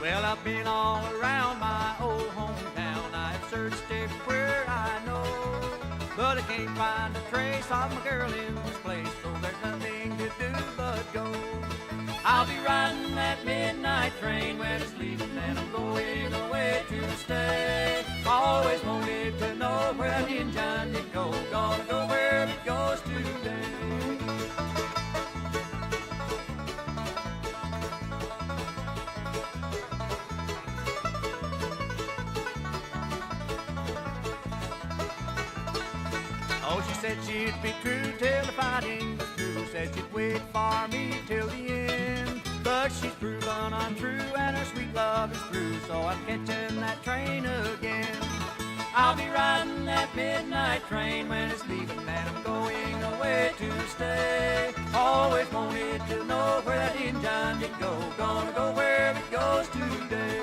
Well, I've been all around my old hometown. I've searched everywhere I know, but I can't find a trace of my girl in this place. So there's nothing to do but go. I'll be riding that midnight train when it's leaving, and I'm going away to stay. Always wanted to know where that engine did go. Gonna go where it goes today. Oh, she said she'd be true till the fighting was through. Said she'd wait for me till the end. But she's proven untrue and her sweet love is through. So I'm catching that train again. I'll be riding that midnight train when it's leaving, and I'm going away to stay. Always wanted to know where that engine did go. Gonna go where it goes today.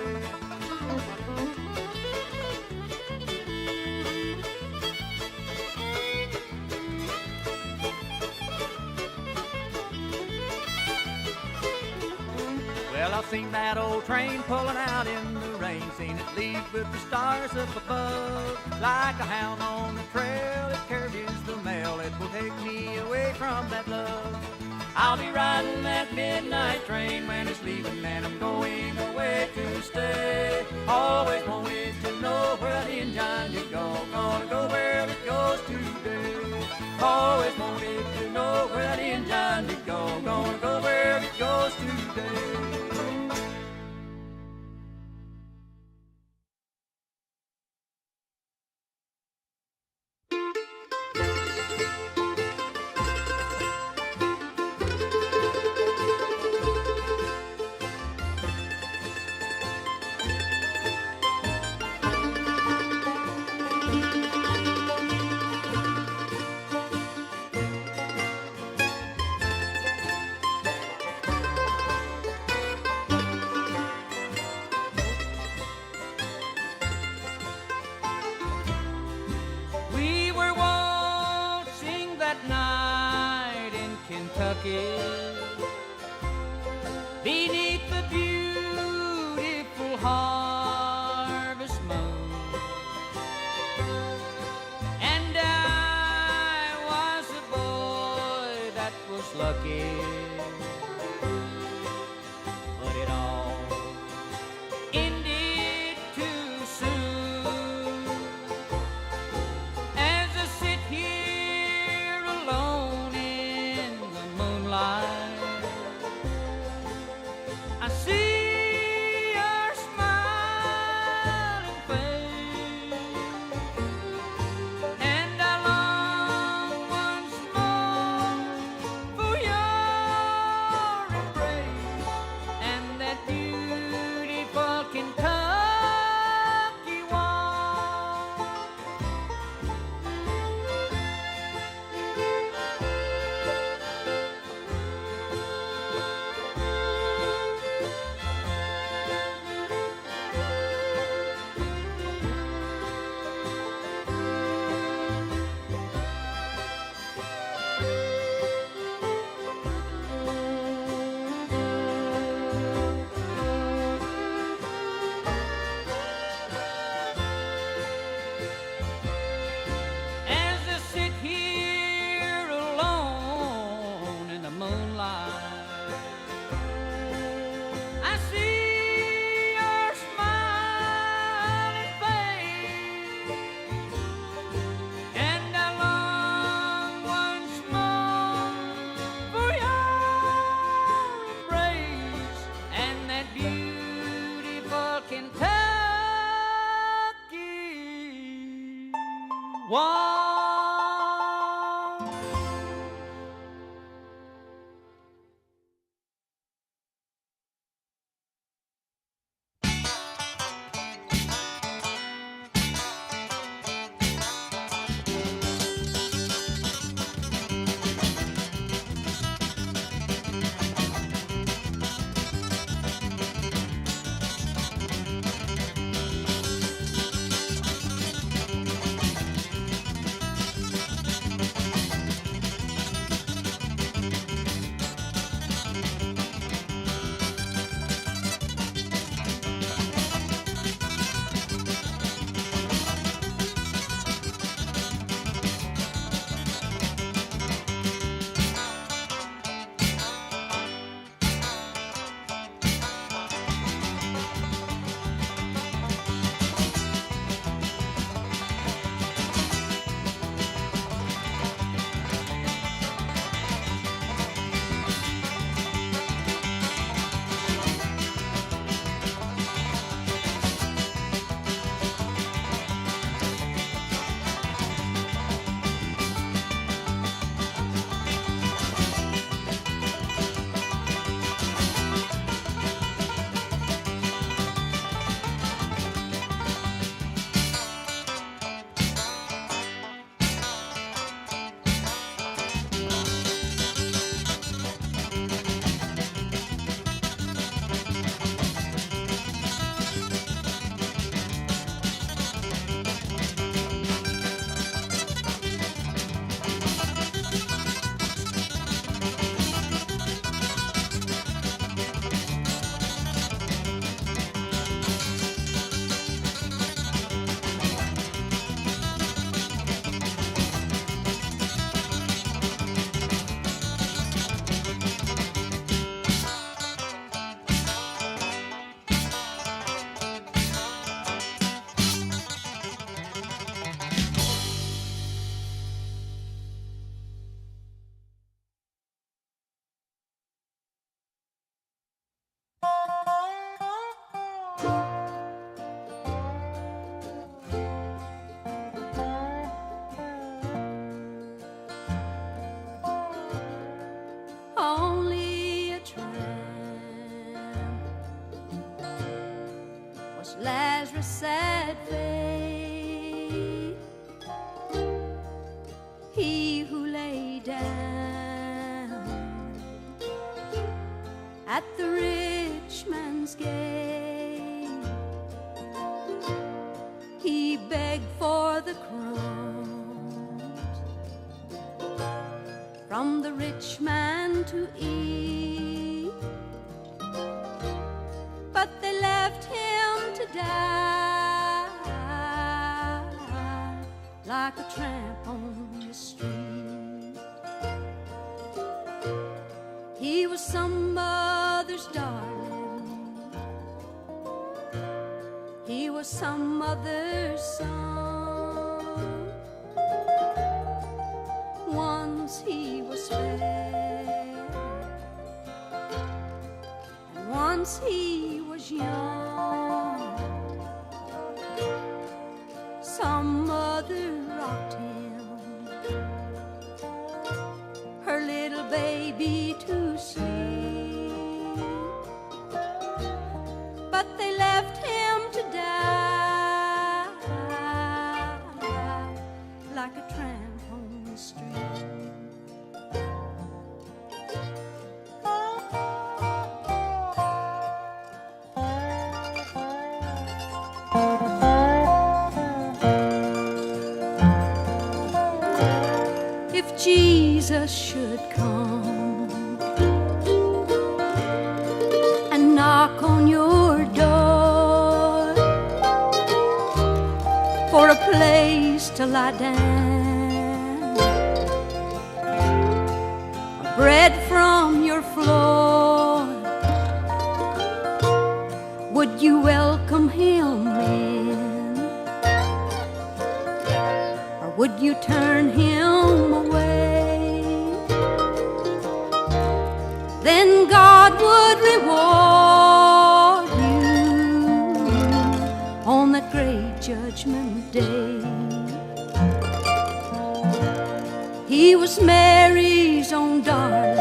Well, I've seen that old train pulling out in the rain, seen it leave with the stars up above. Like a hound on the trail, it carries the mail, it will take me away from that love. I'll be riding that midnight train when it's leaving, and I'm going away to stay. Always wanted to know where that engine did go. Gonna go where it goes today. Always wanted to know where that engine did go. Gonna go where it goes today. Beneath the beautiful harvest moon, and I was a boy that was lucky, but it all ended too soon. As I sit here alone in the moonlight, I see your smiling face, and I long once more for your embrace and that beautiful Kentucky walk. As I sit here alone in the moonlight, I see your smiling face, and I long once more for your embrace and that beautiful Kentucky walk. faith, he who lay down at the rich man's gate, he begged for the crumbs from the rich man to eat, but they left him to die like a tramp on the street. He was some mother's darling, he was some mother's son. Once he was fed, and once he was young. Some mother rocked him, her little baby to sleep, but they left him to die like a tramp on the street. If Jesus should come and knock on your door for a place to lie down, bread from your floor, would you welcome him in, or would you turn him away? Then God would reward you on that great judgment day. He was Mary's own darling,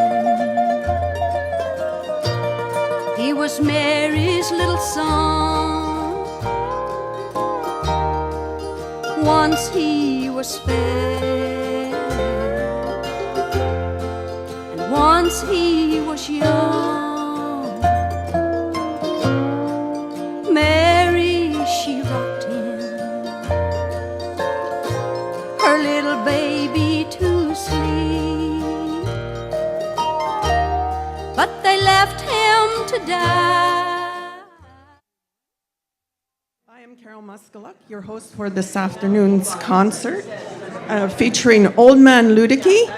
he was Mary's little son. Once he was fed, and once he was young. Mary, she rocked him, her little baby to sleep, but they left him to die. I am Carol Muskaluk, your host for this afternoon's concert, featuring Old Man Luedecke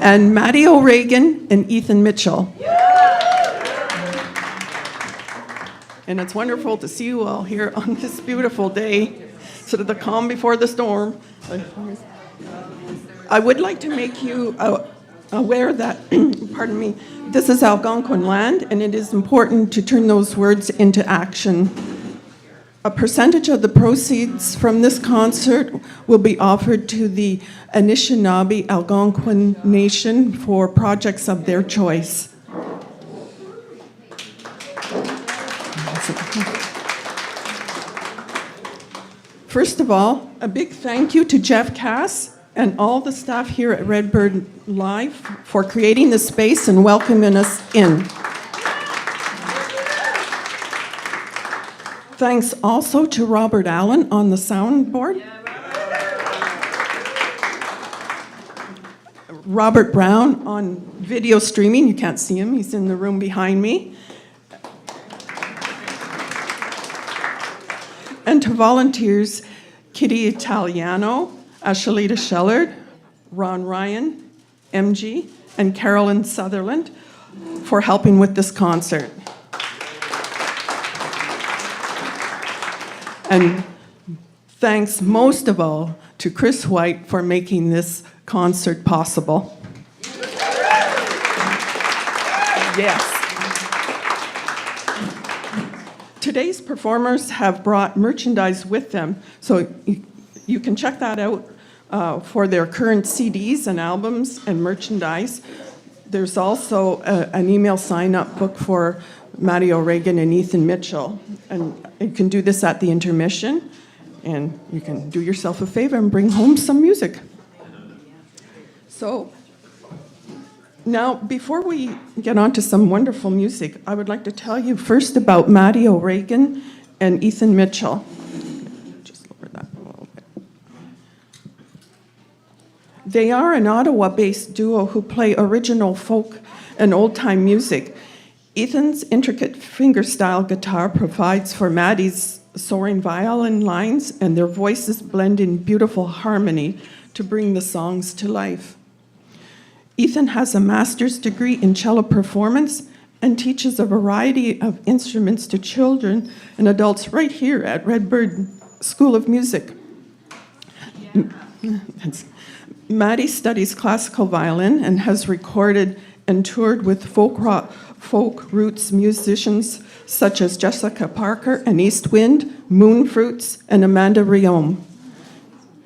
and Maddy O'Regan and Ethan Mitchell. And it's wonderful to see you all here on this beautiful day, sort of the calm before the storm. I would like to make you aware that, pardon me, this is Algonquin land, and it is important to turn those words into action. A percentage of the proceeds from this concert will be offered to the Anishinaabe Algonquin Nation for projects of their choice. First of all, a big thank you to Jeff Cass and all the staff here at Redbird Live for creating this space and welcoming us in. Thanks also to Robert Allen on the soundboard, Robert Brown on video streaming. You can't see him, he's in the room behind me. And to volunteers, Kitty Italiano, Ashalita Shellard, Ron Ryan, MG, and Carolyn Sutherland for helping with this concert. And thanks most of all to Chris White for making this concert possible. Yes. Today's performers have brought merchandise with them, so you can check that out for their current CDs and albums and merchandise. There's also an email sign-up book for Maddy O'Regan and Ethan Mitchell. And you can do this at the intermission, and you can do yourself a favor and bring home some music. So now, before we get on to some wonderful music, I would like to tell you first about Maddy O'Regan and Ethan Mitchell. Just lower that a little bit. They are an Ottawa-based duo who play original folk and old-time music. Ethan's intricate fingerstyle guitar provides for Maddy's soaring violin lines, and their voices blend in beautiful harmony to bring the songs to life. Ethan has a master's degree in cello performance and teaches a variety of instruments to children and adults right here at Redbird School of Music. Maddy studies classical violin and has recorded and toured with folk roots musicians such as Jessica Parker and East Wind, Moonfruits, and Amanda Riom.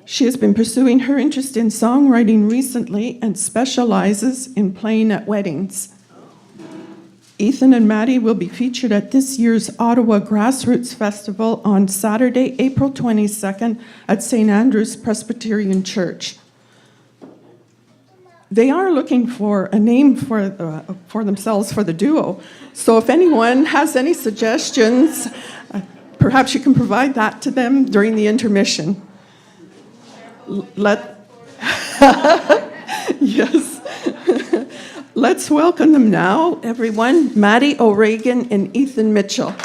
She has been pursuing her interest in songwriting recently and specializes in playing at weddings. Ethan and Maddy will be featured at this year's Ottawa Grassroots Festival on Saturday, April 22nd at St. Andrew's Presbyterian Church. They are looking for a name for themselves for the duo. So if anyone has any suggestions, perhaps you can provide that to them during the intermission. Yes. Let's welcome them now, everyone. Maddy O'Regan and Ethan Mitchell.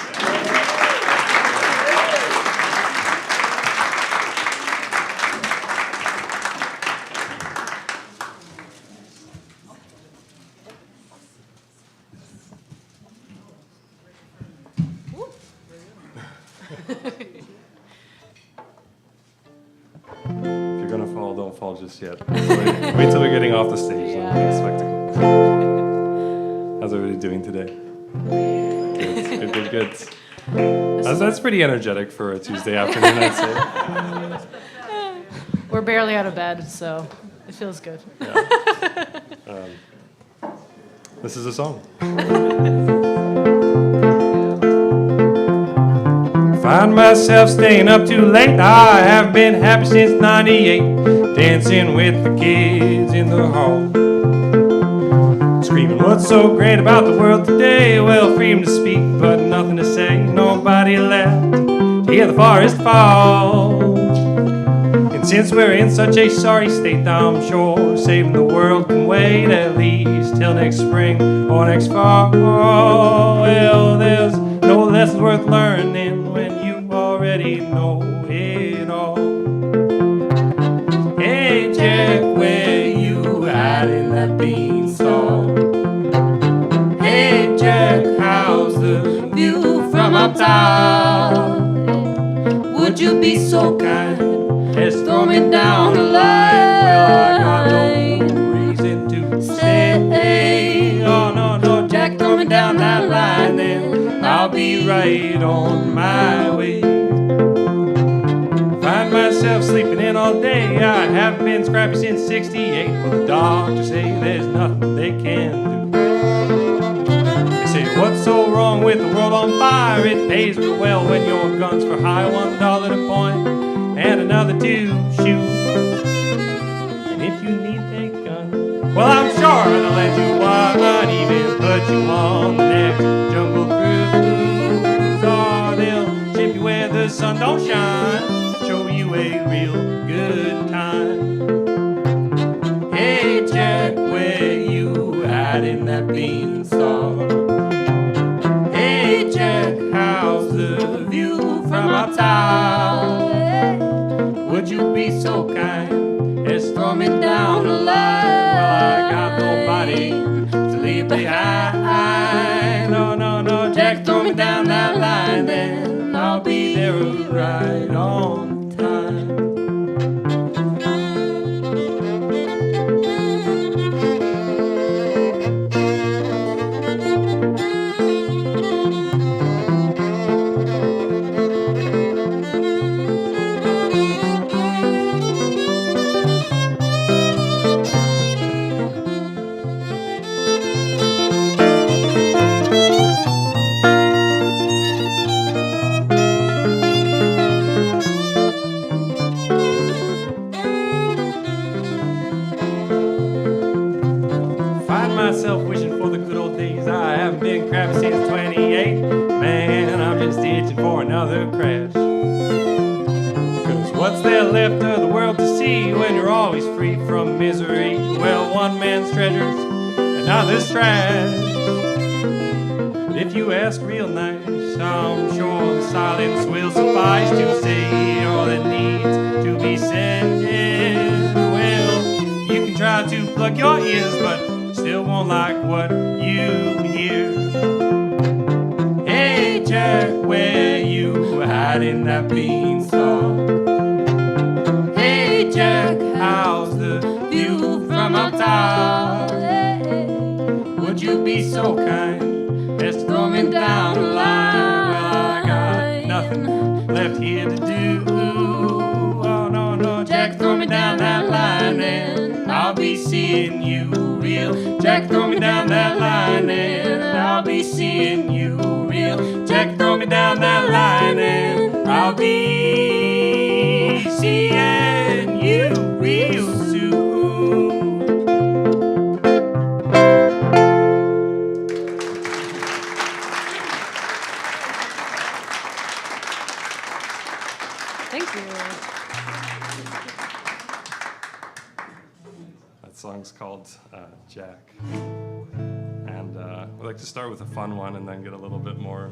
Don't fall just yet. Wait till we're getting off the stage. Yeah. Then spectacle. How's everybody doing today? Good. That's pretty energetic for a Tuesday afternoon, I'd say. We're barely out of bed, so it feels good. Yeah. This is a song. Find myself staying up too late. I haven't been happy since '98. Dancing with the kids in the hall. Screaming, what's so great about the world today? Well, freedom to speak, but nothing to say. Nobody left to hear the forest fall. And since we're in such a sorry state, I'm sure saving the world can wait at least till next spring or next fall. Well, there's no lessons worth learning when you already know it all. Hey, Jack, where you at in that beanstalk? Hey, Jack, how's the view from up top? Would you be so kind as throw me down the line? Well, I got no reason to stay. Oh, no, Jack, throw me down that line, then I'll be right on my way. Find myself sleeping in all day. I haven't been scrappy since '68. Well, the doctors say there's nothing they can do. They say, what's so wrong with the world on fire? It pays real well when your gun's for hire. $1 to point and another to shoot. And if you need a gun, well, I'm sure they'll let you one, even put you on the next jungle cruise. Or they'll ship you where the sun don't shine, show you a real good time. Hey, Jack, where you at in that beanstalk? Hey, Jack, how's the view from up top? Would you be so kind as throw me down the line? Well, I got nobody to leave behind. No, Jack, throw me down that line, then I'll be there right on time. myself wishing for the good old days. I haven't been crappy since 28. Man, I'm just itching for another crash. Cause what's there left of the world to see when you're always free from misery? Well, one man's treasures, another's trash. But if you ask real nice, I'm sure the silence will suffice to say all that needs to be said. Well, you can try to plug your ears, but still won't like what you hear. Hey Jack, where you hiding that beanstalk? Hey Jack, how's the view from up top? Would you be so kind as to throw me down the line? Well, I got nothing left here to do. Oh no, no, Jack, throw me down that line and I'll be seeing you real. Jack, throw me down that line and I'll be seeing you real. Jack, throw me down that line and I'll be seeing you real soon. Thank you. That song's called Jack. And we like to start with a fun one and then get a little bit more,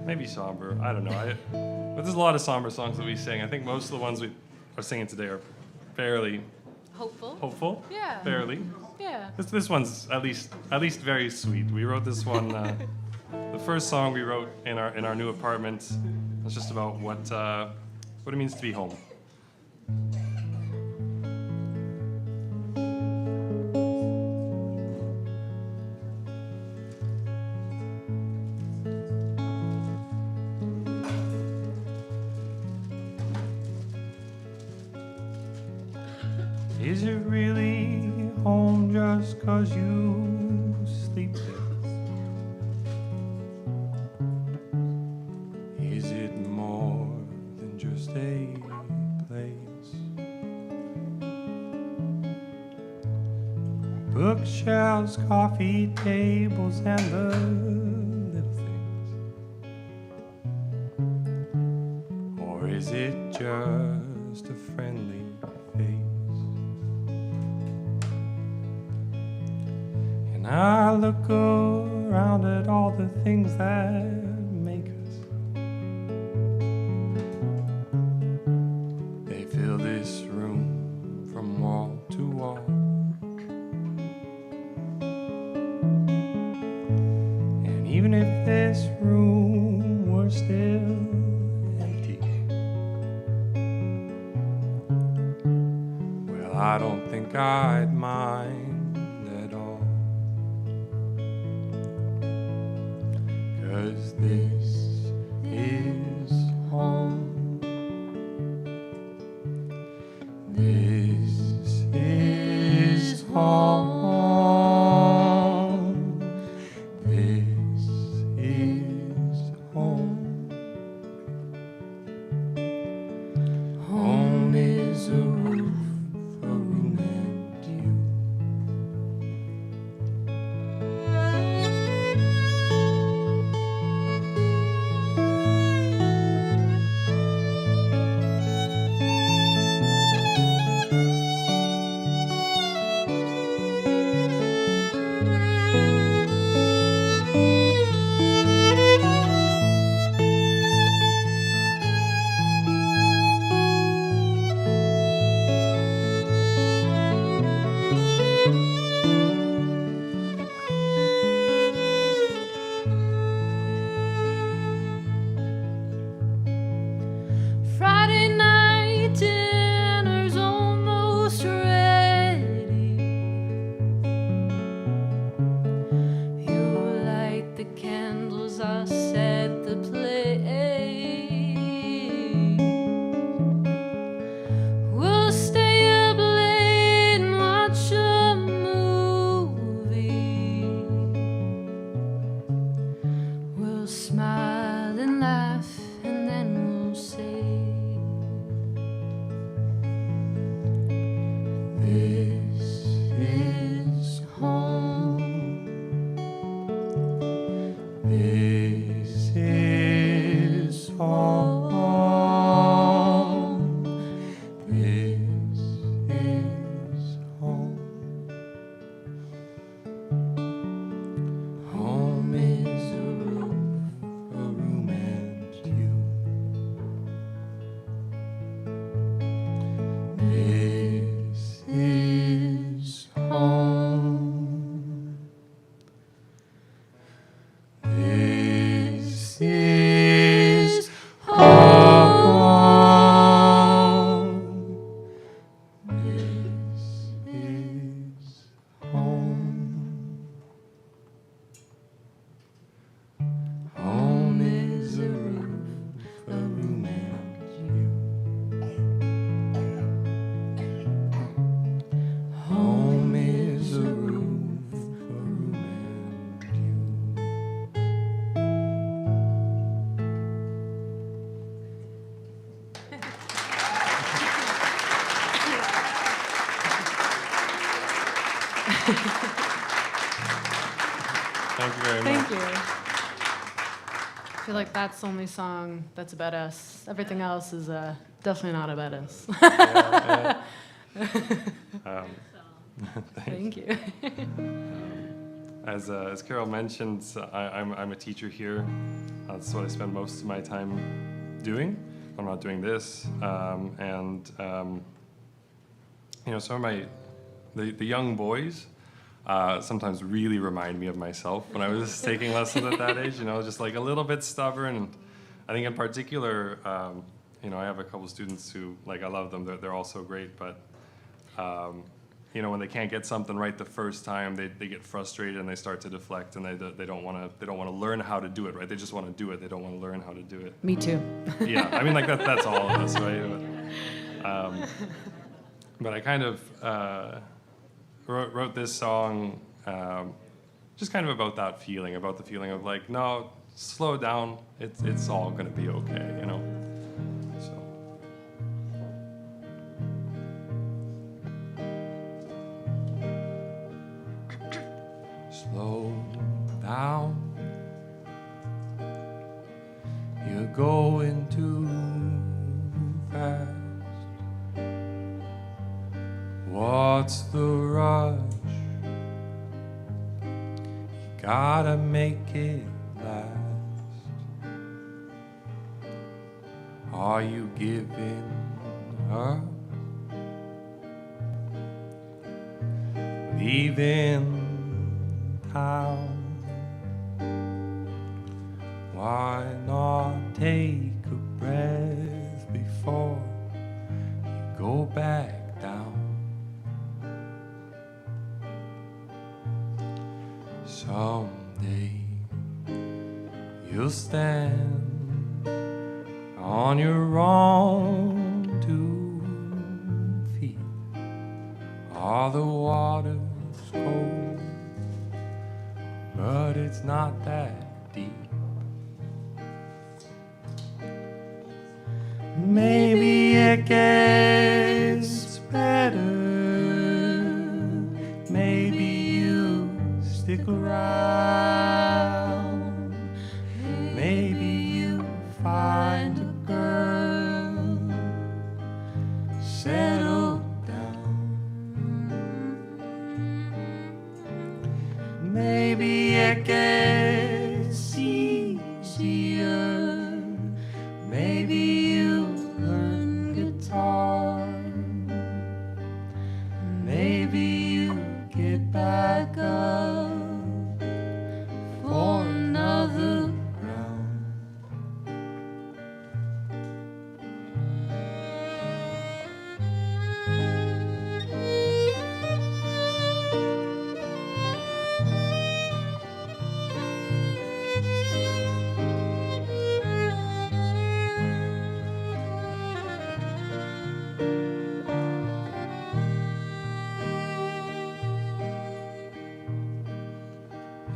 maybe somber. I don't know. But there's a lot of somber songs that we sing. I think most of the ones we are singing today are fairly hopeful. Yeah. Fairly. Yeah. This one's at least very sweet. We wrote this one. The first song we wrote in our new apartment was just about what it means to be home. Is it really home just 'cause you sleep there? Is it more than just a place? Bookshelves, coffee tables, and the little things. Or is it just a friendly face? And I look around at all the things that make us. They fill this room from wall to wall. And even if this room were still empty, well, I don't think I'd mind. 'Cause this is home. This is home. This is home. Home is a roof, a room and you. Thank you very much. Thank you. I feel like that's the only song that's about us. Everything else is definitely not about us. Thank you. As Carol mentioned, I'm a teacher here. That's what I spend most of my time doing. I'm not doing this, you know, some of the young boys sometimes really remind me of myself when I was taking lessons at that age. You know, just like a little bit stubborn. And I think in particular, you know, I have a couple students who, like, I love them. They're all so great, but you know, when they can't get something right the first time, they get frustrated and they start to deflect, and they don't want to learn how to do it right. They just want to do it. They don't want to learn how to do it. Me too. Yeah, I mean, like that's all of us, right? But I kind of wrote this song just kind of about that feeling, about the feeling of like, no, slow down. It's all gonna be okay, you know. So. Slow down, you're going too fast. What's the rush? You gotta make it last. Are you giving up? Leaving town? Why not take a breath before you go back down? Someday you'll stand on your own 2 feet. All the water's cold, but it's not that deep. Maybe it gets better. Maybe you stick around. Maybe you find a girl, settle down. Maybe it gets easier. Maybe you learn guitar. Maybe you get back up for another round.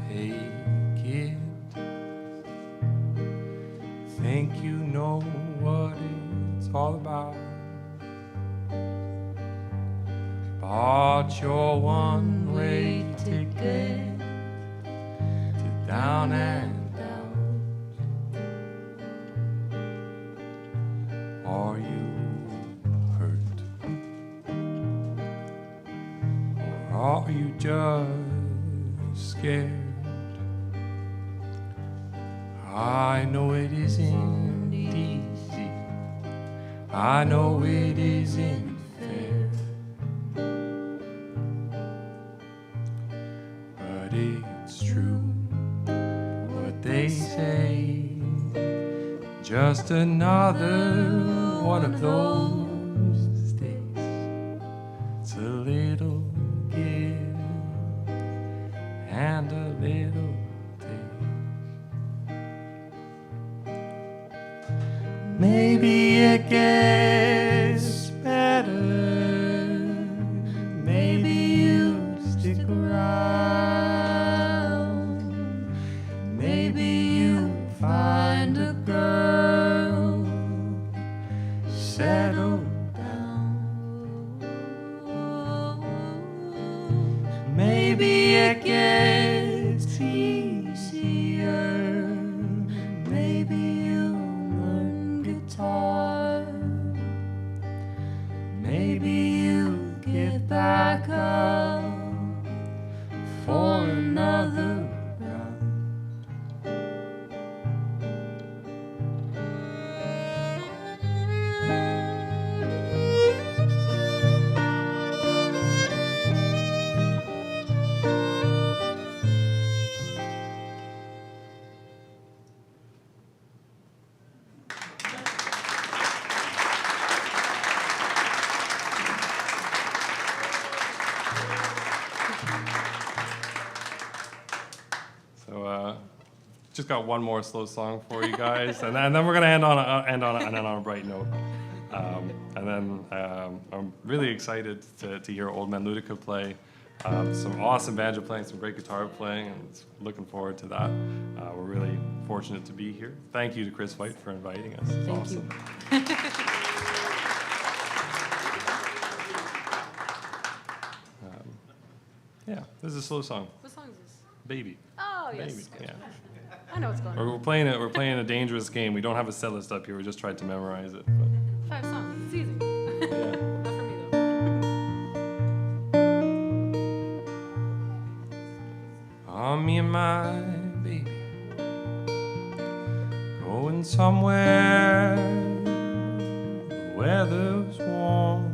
Hey kid, think you know what it's all about? Bought your one-way ticket to down and out. Are you hurt? Or are you just scared? I know it isn't easy. I know it isn't fair. But it's true what they say. Just another one of those days. It's a little give and a little take. Maybe it gets better. Maybe you stick around. Maybe you find a girl, settle down. Maybe it gets just got one more slow song for you guys, and then we're gonna end on a bright note. And then I'm really excited to hear Old Man Luedecke play. Some awesome banjo playing, some great guitar playing, and looking forward to that. We're really fortunate to be here. Thank you to Chris White for inviting us. It's awesome. Yeah, this is a slow song. What song is this? Baby. Oh, yes. Baby. Yeah. I know what's going on. We're playing it. We're playing a dangerous game. We don't have a set list up here. We just tried to memorize it. But 5 songs. It's easy. yeah. Not for me, though. Oh, me and my baby going somewhere. The weather's warm.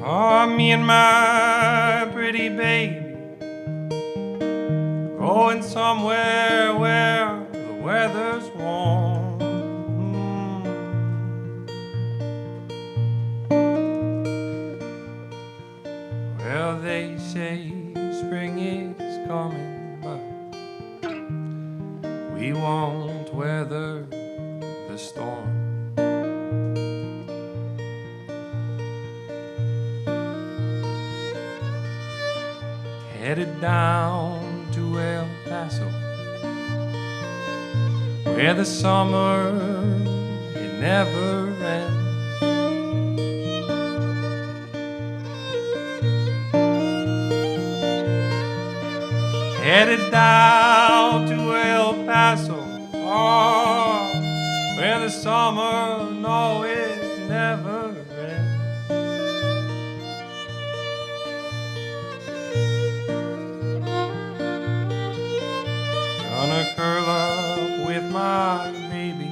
Oh, me and my pretty baby going somewhere where the weather's warm. Well, they say spring is coming, but we won't weather the storm. Headed down to El Paso, where the summer, it never ends. Headed down to El Paso, oh, where the summer, no, it never ends. Gonna curl up with my baby,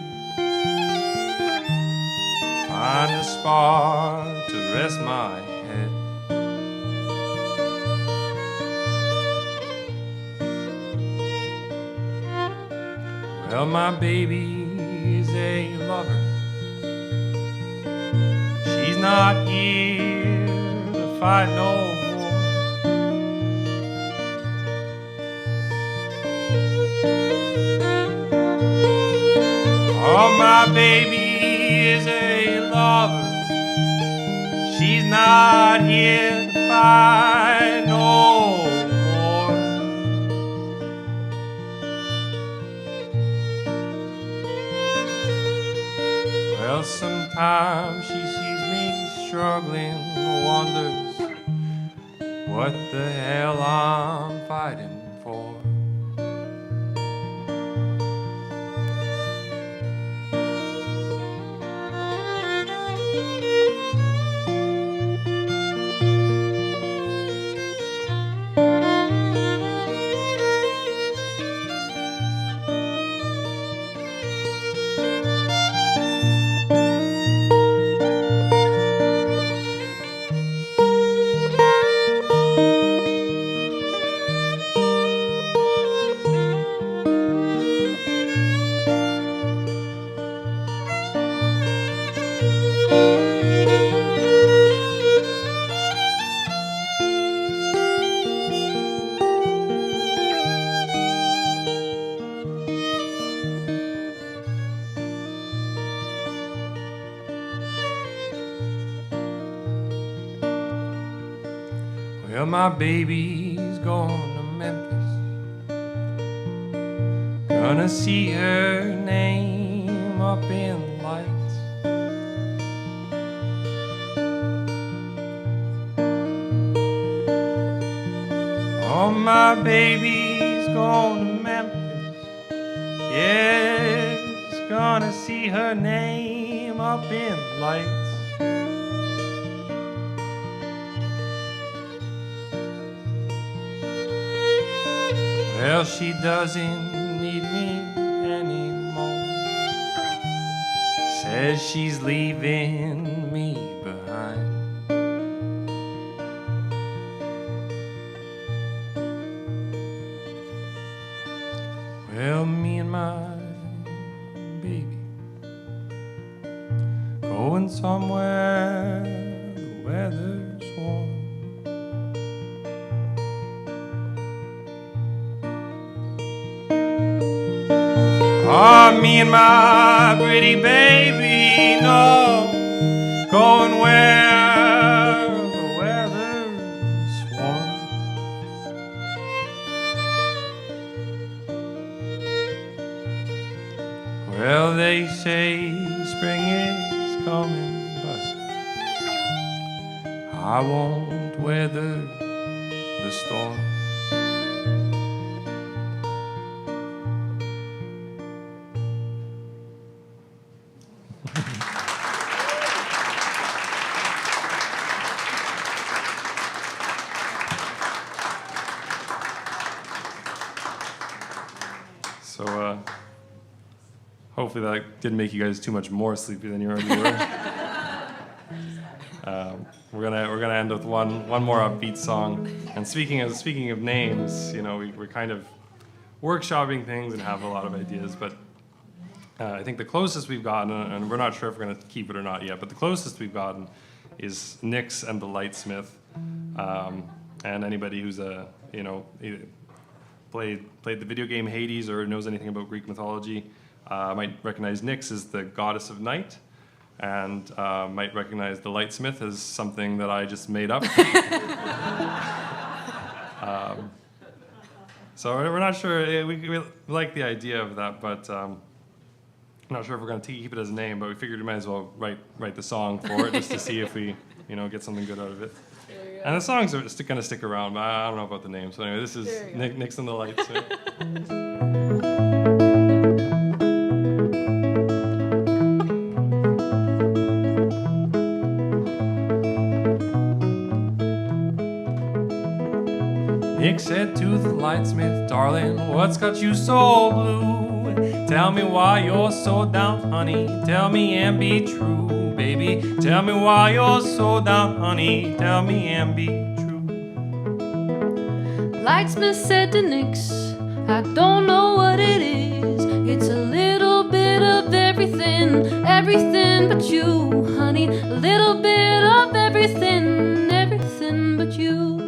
find a spot to rest my head. Well, my baby is a lover. She's not here to fight no war. Oh, my baby is a lover. She's not here to fight no more. Well, sometimes she sees me struggling, wonders what the hell I'm fighting for. Well, my baby's going to Memphis, gonna see her name up in lights. Oh, my baby's going to Memphis, yes, gonna see her name up in lights. Well, she doesn't need me anymore, says she's leaving me behind. Well, me and my baby going somewhere the weather's warm. Oh, me and my pretty baby know going where the weather's warm. Well, they say spring is coming, but I won't weather the storm. So, hopefully that didn't make you guys too much more sleepy than you already were. We're gonna end with one more upbeat song. And speaking of names, you know, we're kind of workshopping things and have a lot of ideas. But I think the closest we've gotten, and we're not sure if we're gonna keep it or not yet, but the closest we've gotten is Nix and the Lightsmith. And anybody who's played the video game Hades or knows anything about Greek mythology might recognize Nyx as the goddess of night, and might recognize the Lightsmith as something that I just made up. So we're not sure. We like the idea of that, but I'm not sure if we're going to keep it as a name. But we figured we might as well write the song for it just to see if we get something good out of it. And the songs are going to stick around, but I don't know about the name. So anyway, this is Nix and the Lightsmith. Nick said to the Lightsmith, darling, what's got you so blue? Tell me why you're so down, honey. Tell me and be true, baby. Tell me why you're so down, honey. Tell me and be true. Lightsmith said to Nix, I don't know what it is. It's a little bit of everything, everything but you, honey. A little bit of everything, everything but you.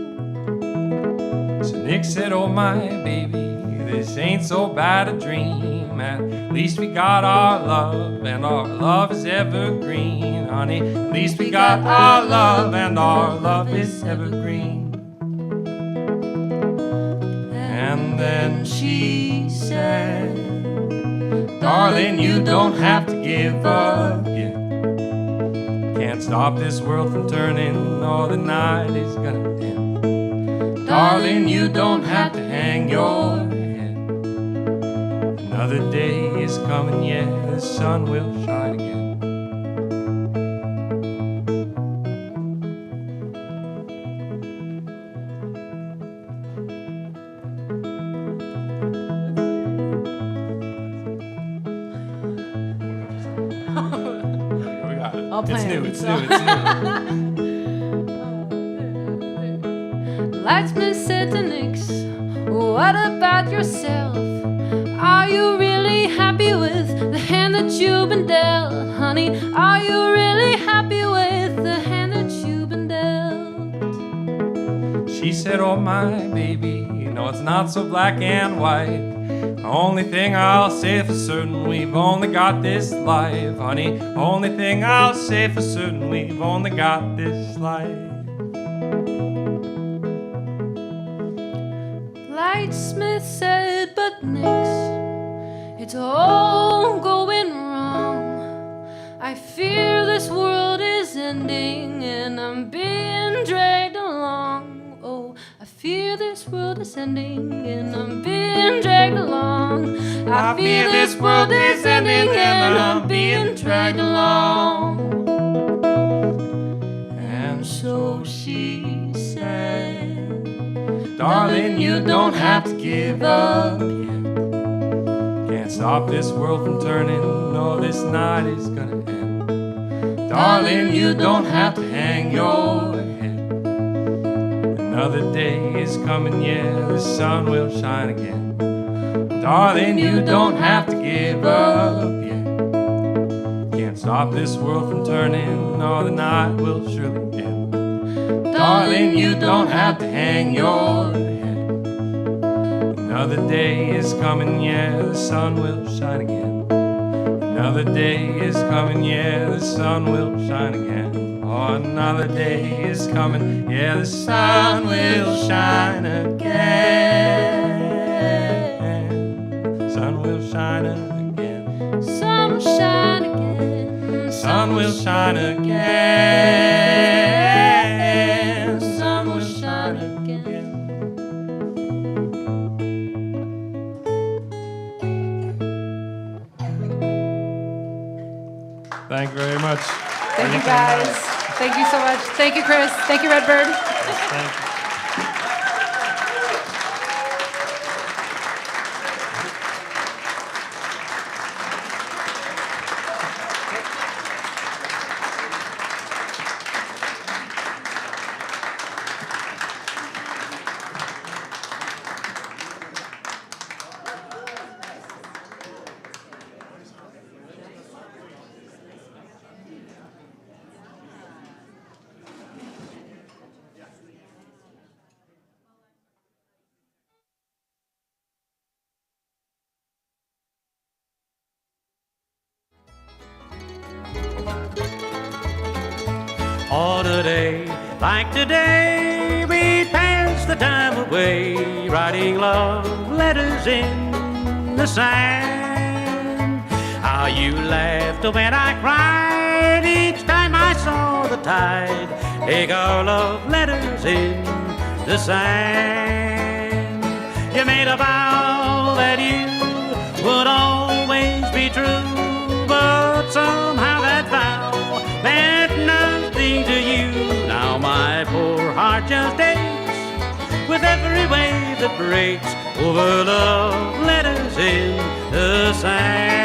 So Nick said, oh my baby, this ain't so bad a dream. At least we got our love, and our love is evergreen, honey. At least we got our love, and our love is evergreen. And then she said, darling, you don't have to give up yet. Can't stop this world from turning, or the night is gonna end. Darling, you don't have to hang your head. Another day is coming, yeah, the sun will shine again. It's new. Lightsmith said to Nix, what about yourself? Are you really happy with the hand that you've been dealt, honey? Are you really happy with the hand that you've been dealt? She said, oh my baby, you know it's not so black and white. The only thing I'll say for certain, we've only got this life, honey. Only thing I'll say for certain, we've only got this life. Lightsmith said, but Nix, it's all going wrong. I fear this world is ending and I'm being dragged along. Oh, I fear this world is ending and I'm being dragged along. I fear this world is ending and I'm being dragged along. And so she said, darling, you don't have to give up yet. Can't stop this world from turning, no, this night is gonna end. Darling, you don't have to hang your head. Another day is coming, yeah, the sun will shine again. Darling, you don't have to give up yet. Can't stop this world from turning, no, the night will surely end. Darling, you don't have to hang your head. Another day is coming, yeah, the sun will shine again. Another day is coming, yeah, the sun will shine again. Oh, another day is coming, yeah, the sun will shine again. Sun will shine again. Sun will shine again. Sun will shine again. Sun will shine again. Thank you very much. Thank you, guys. Thank you so much. Thank you, Chris. Thank you, Redbird. Thank you. Oh, today, like today, we pass the time away, writing love letters in the sand. How you laughed when I cried each time I saw the tide take our love letters in the sand. You made a vow that you would always be true, but somehow that vow meant nothing to you. Now my poor heart just aches with every wave that breaks over love letters in the sand.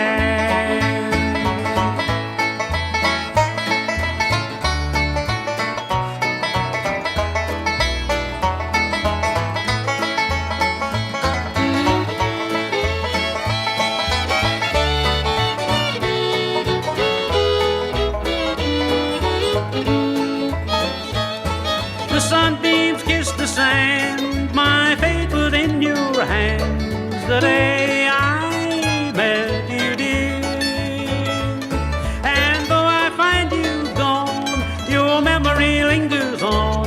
The sunbeams kissed the sand, my fate was in your hands the day I met you, dear. And though I find you gone, your memory lingers on.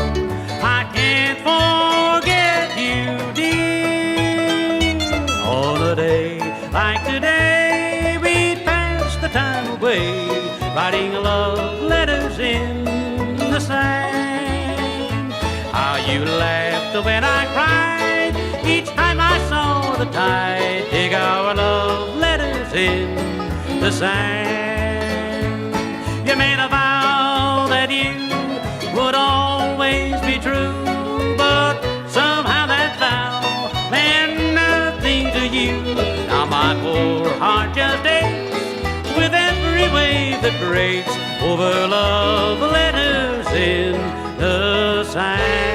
I can't forget you, dear. On a day like today, we pass the time away, writing love letters in the sand. How you laughed when I cried each time I saw the tide take our love letters in the sand. You made a vow that you would always be true, but somehow that vow meant nothing to you. Now my poor heart just aches with every wave that breaks over love letters in the sand.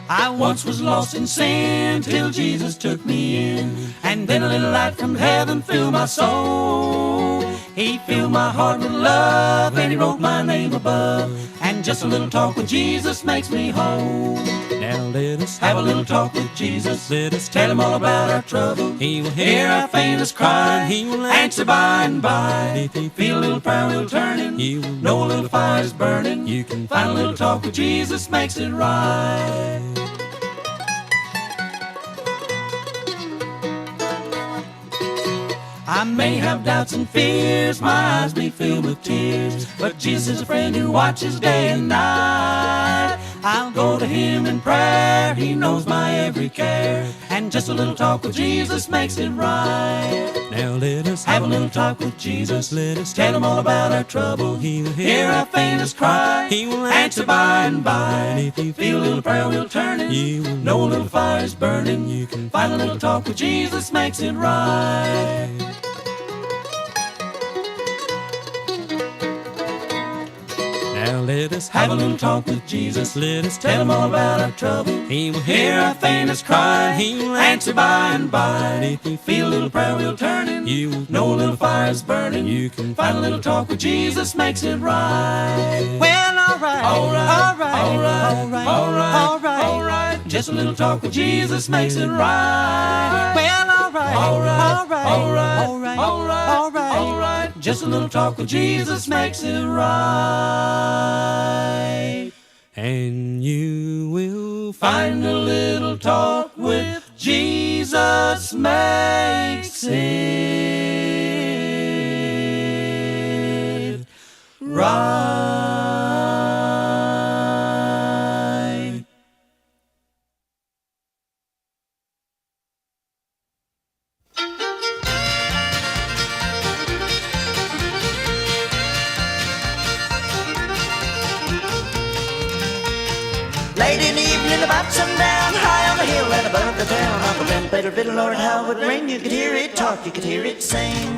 I once was lost in sin till Jesus took me in, and then a little light from heaven filled my soul. He filled my heart with love and he wrote my name above, and just a little talk with Jesus makes me whole. Now let us have a little talk with Jesus. Let us tell him all about our trouble. He will hear our faintest cry. He will answer by and by. If you feel a little prayer wheel turning, you will know a little fire is burning. You can find a little talk with Jesus makes it right. I may have doubts and fears, my eyes be filled with tears, but Jesus is a friend who watches day and night. I'll go to him in prayer, he knows my every care, and just a little talk with Jesus makes it right. Now let us have a little talk with Jesus. Let us tell him all about our trouble. He will hear our faintest cry. He will answer by and by. And if you feel a little prayer wheel turning, you will know a little fire is burning. You can find a little talk with Jesus makes it right. Now let us have a little talk with Jesus. Let us tell him all about our trouble. He will hear our faintest cry. He will answer by and by. And if you feel a little prayer wheel turning, you will know a little fire is burning. You can find a little talk with Jesus makes it right. Well, alright, alright. Just a little talk with Jesus makes it right. Well, alright. Just a little talk with Jesus makes it right. And you will find a little talk with Jesus makes it right. Late in the evening, about sundown, high on the hill and above the town, Uncle Ben played a fiddle, Lord, how it would ring. You could hear it talk, you could hear it sing.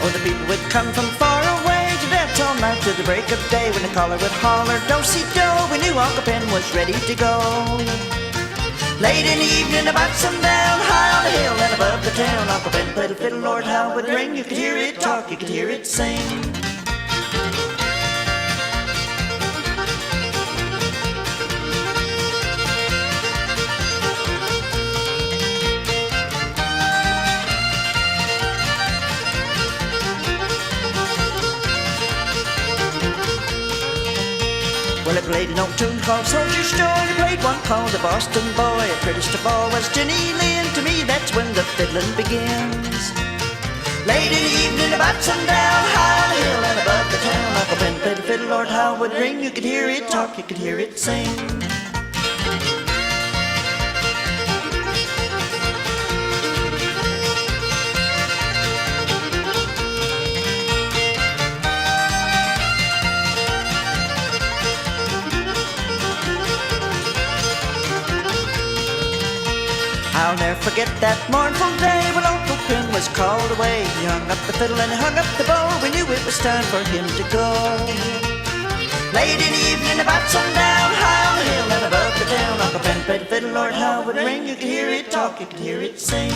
Oh, the people would come from far away to dance all night till the break of day. When the caller would holler, do-si-do, we knew Uncle Ben was ready to go. Late in the evening, about sundown, high on the hill and above the town, Uncle Ben played a fiddle, Lord, how it would ring. You could hear it talk, you could hear it sing. Well, I played an old tune called Soldier's Joy. I played one called The Boston Boy. Prettiest of all was Jenny Lynn. To me, that's when the fiddling begins. Late in the evening, about sundown, high on the hill and above the town, Uncle Ben played a fiddle, Lord, how it would ring. You could hear it talk, you could hear it sing. I'll never forget that mournful day when Uncle Ben was called away. He hung up the fiddle and he hung up the bow. We knew it was time for him to go. Late in the evening, about sundown, high on the hill and above the town, Uncle Ben played the fiddle, Lord, how it would ring. You could hear it talk, you could hear it sing.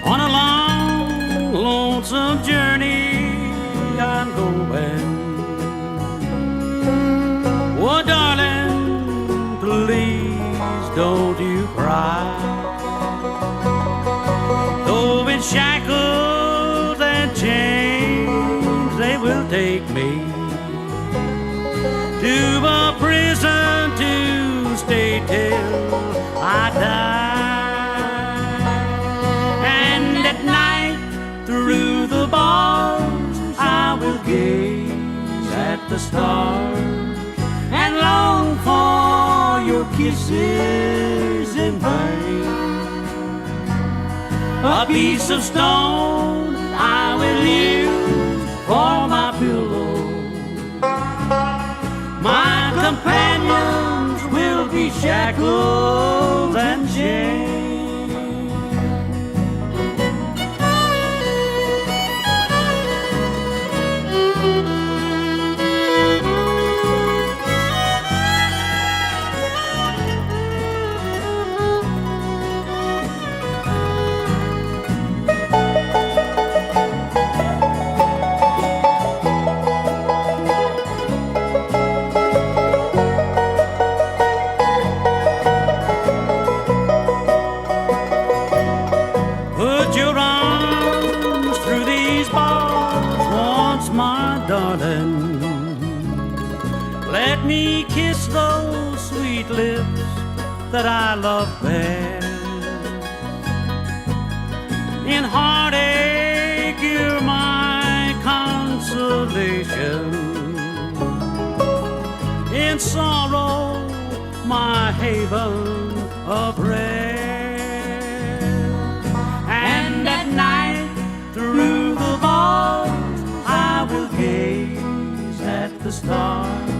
On a long, lonesome journey I'm going. Oh, darling, please don't you cry. Though in shackles and chains they will take me to a prison to stay till I die. Through the bars kisses in vain. A piece of stone I will use for my pillow. My companions will be shackles and chains. Put your arms through these bars once, my darling. Let me kiss those sweet lips that I love best. In heartache, you're my consolation. In sorrow, my haven of rest. And at night, through the bars, I will gaze at the stars.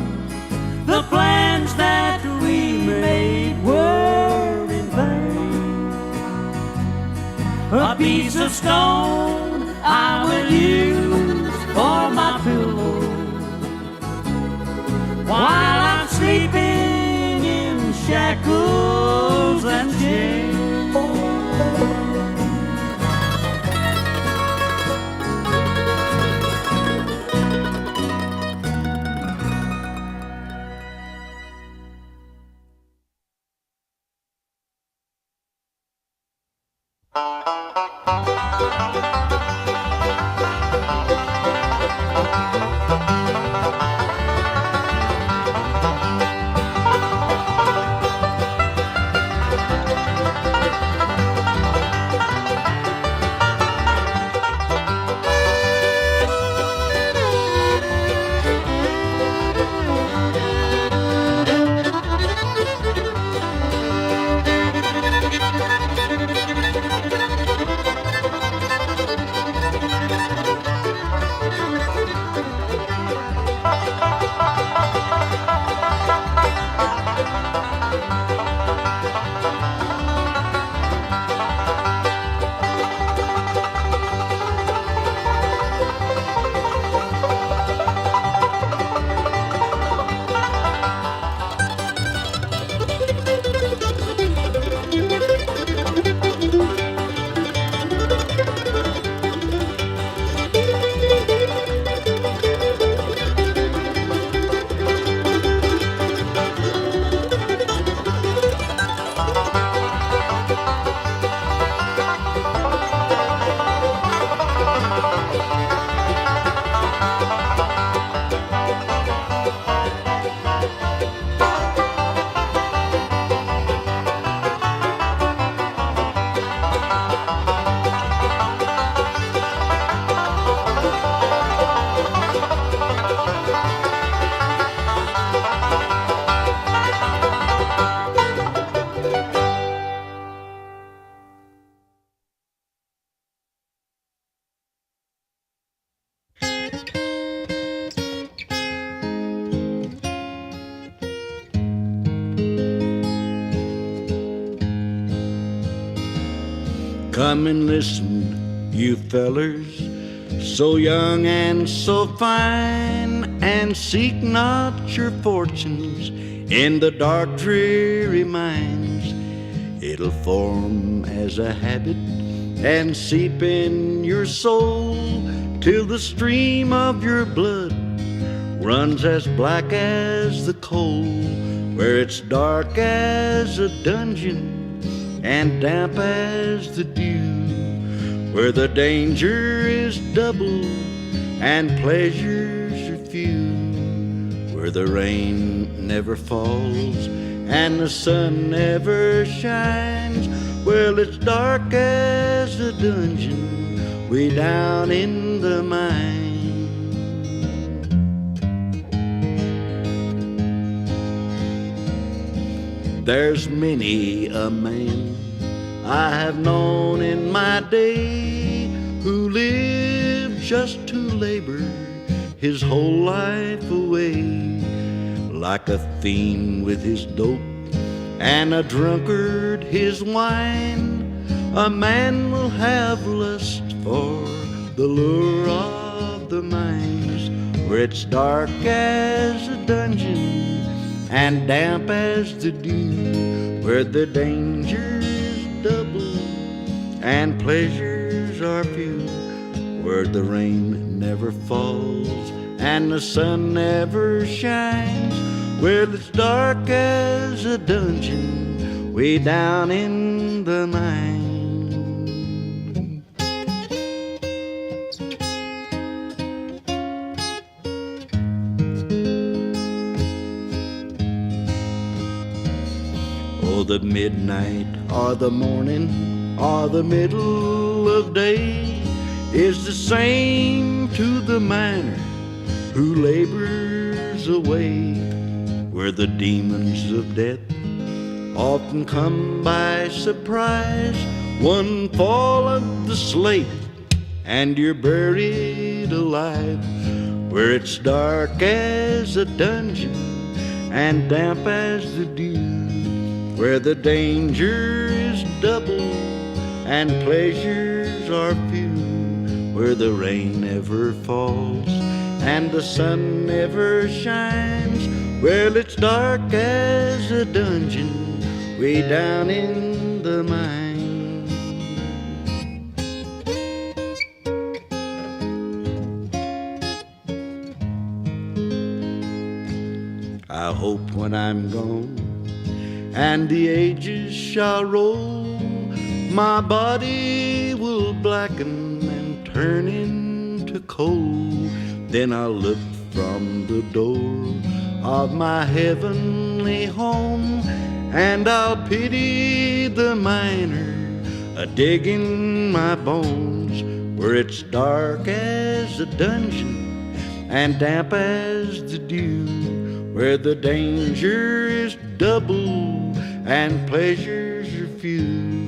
The plans that we made were in vain. A piece of stone I will use for my pillow while I'm sleeping in shackles and chains. Come and listen, you fellers, so young and so fine, and seek not your fortunes in the dark, dreary mines. It'll form as a habit and seep in your soul till the stream of your blood runs as black as the coal, where it's dark as a dungeon and damp as the dew, where the danger is double and pleasures are few, where the rain never falls and the sun never shines. Well, it's dark as a dungeon way down in the mine. There's many a man I have known in my day who lived just to labor his whole life away, like a fiend with his dope and a drunkard his wine. A man will have lust for the lure of the mines, where it's dark as a dungeon and damp as the dew, where the dangers double and pleasures are few, where the rain never falls and the sun never shines, where it's dark as a dungeon way down in the mine. Oh, the midnight or the morning or the middle of day is the same to the miner who labors away, where the demons of death often come by surprise. One fall of the slate and you're buried alive, where it's dark as a dungeon and damp as the dew, where the danger is double and pleasures are few, where the rain never falls and the sun never shines. Well, it's dark as a dungeon way down in the mine. I hope when I'm gone and the ages shall roll, my body will blacken and turn into coal. Then I'll look from the door of my heavenly home, and I'll pity the miner a-digging my bones, where it's dark as a dungeon and damp as the dew, where the danger is double and pleasures are few,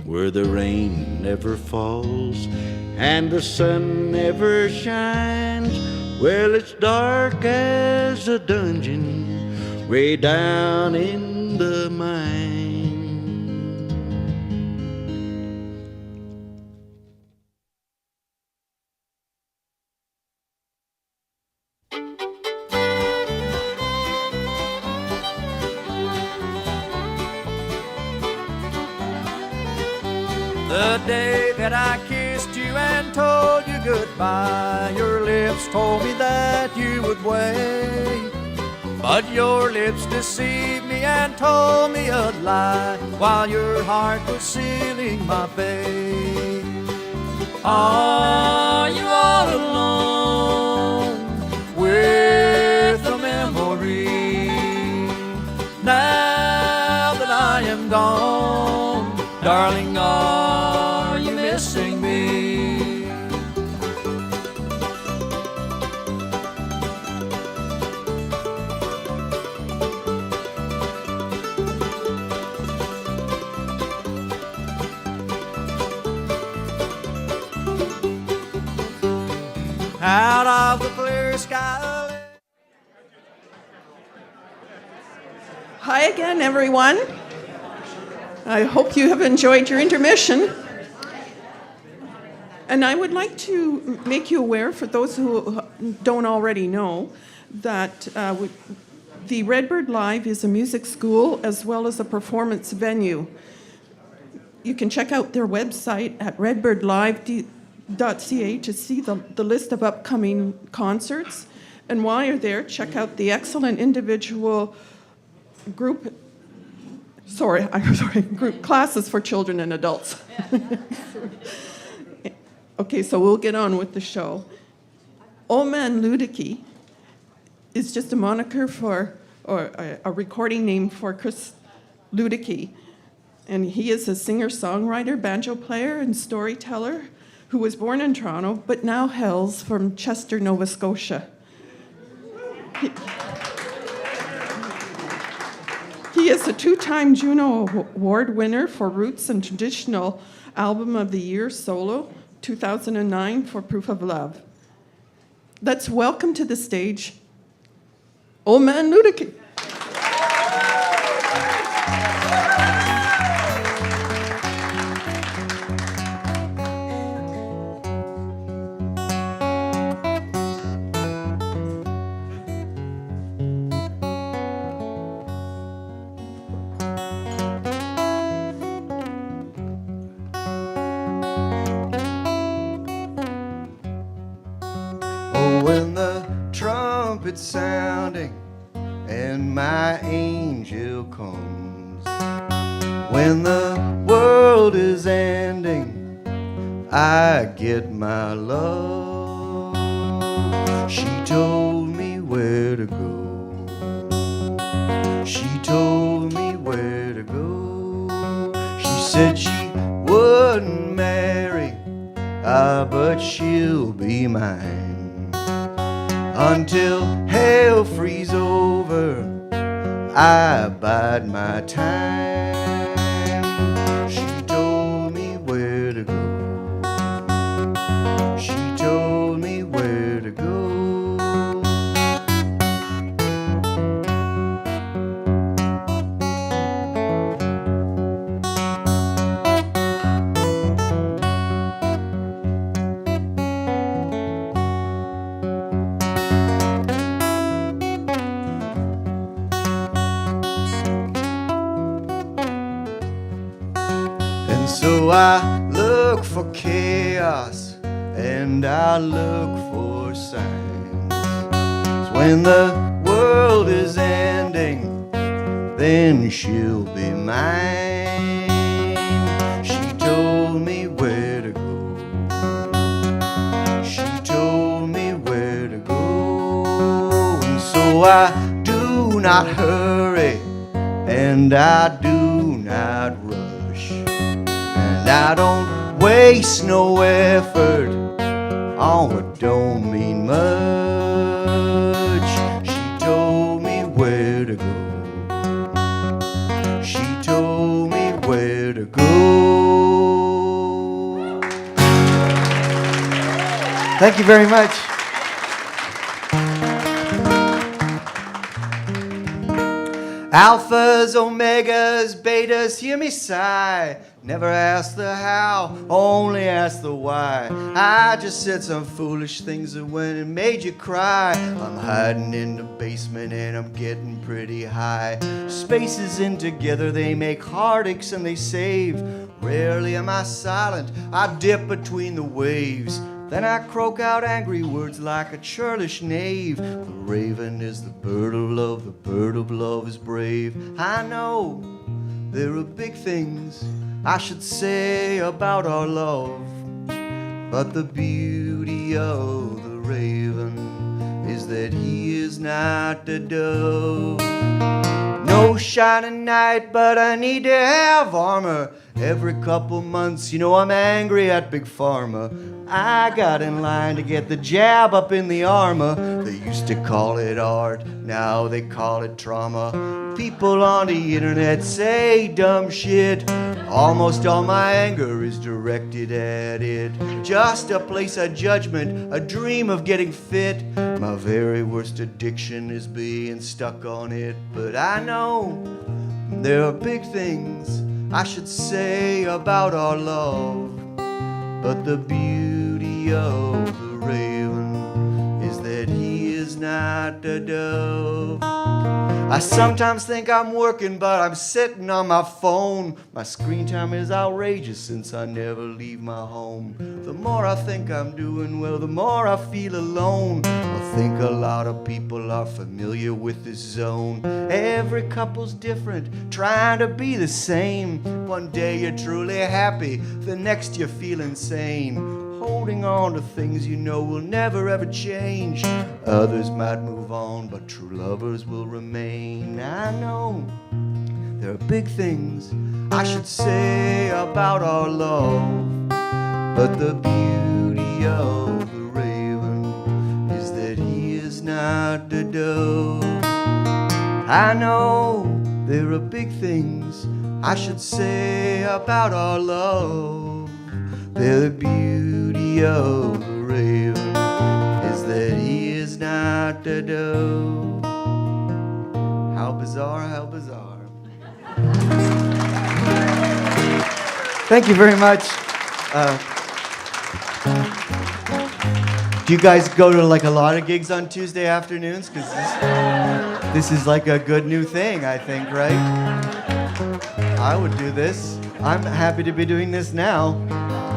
where the rain never falls and the sun never shines. Well, it's dark as a dungeon way down in the mine. The day that I kissed you and told you goodbye, your lips told me that you would wait. But your lips deceived me and told me a lie, while your heart was sealing my fate. Are you all alone with a memory? Now that I am gone, darling, are you missing me? Out of the clear sky. Hi again, everyone. I hope you have enjoyed your intermission. And I would like to make you aware, for those who don't already know, that the Redbird Live is a music school as well as a performance venue. You can check out their website at redbirdlive.ca to see the list of upcoming concerts. And while you're there, check out the excellent individual group classes for children and adults. Okay, so we'll get on with the show. Old Man Luedecke is just a moniker for, or a recording name for Chris Luedecke. And he is a singer-songwriter, banjo player, and storyteller who was born in Toronto, but now hails from Chester, Nova Scotia. He is a 2-time Juno Award winner for Roots and Traditional Album of the Year Solo, 2009 for Proof of Love. Let's welcome to the stage, Old Man Luedecke. Oh, when the trumpet's sounding and my angel comes, when the world is ending, I get my love. She told me where to go. She told me where to go. She said she wouldn't marry, but she'll be mine until hell freezes over. I bide my time. She told me where to go. She told me where to go. So I look for chaos and I look for signs. So when the world is ending, then she'll be mine. She told me where to go. She told me where to go. And so I do not hurry and I do not rush. I don't waste no effort on what don't mean much. She told me where to go. She told me where to go. Thank you very much. Alphas, omegas, betas, hear me sigh. Never ask the how, only ask the why. I just said some foolish things that went and made you cry. I'm hiding in the basement and I'm getting pretty high. Spaces in together, they make heartaches and they save. Rarely am I silent, I dip between the waves. Then I croak out angry words like a churlish knave. The raven is the bird of love, the bird of love is brave. I know there are big things I should say about our love, but the beauty of the raven is that he is not a dove. No shining knight, but I need to have armor. Every couple months, you know I'm angry at Big Pharma. I got in line to get the jab up in the armor. They used to call it art, now they call it trauma. People on the internet say dumb shit. Almost all my anger is directed at it. Just a place of judgment, a dream of getting fit. My very worst addiction is being stuck on it. But I know there are big things I should say about our love, but the beauty of the raven is that he is not a dove. I sometimes think I'm working, but I'm sitting on my phone. My screen time is outrageous since I never leave my home. The more I think I'm doing well, the more I feel alone. I think a lot of people are familiar with this zone. Every couple's different, trying to be the same. One day you're truly happy, the next you feel insane. Holding on to things you know will never ever change. Others might move on, but true lovers will remain. I know there are big things I should say about our love, but the beauty of the raven is that he is not a dove. I know There are big things I should say about our love. The beauty of the raven is that he is not a dove. How bizarre, how bizarre. Thank you very much. Do you guys go to like a lot of gigs on Tuesday afternoons? Because this is like a good new thing, I think, right? I would do this. I'm happy to be doing this now.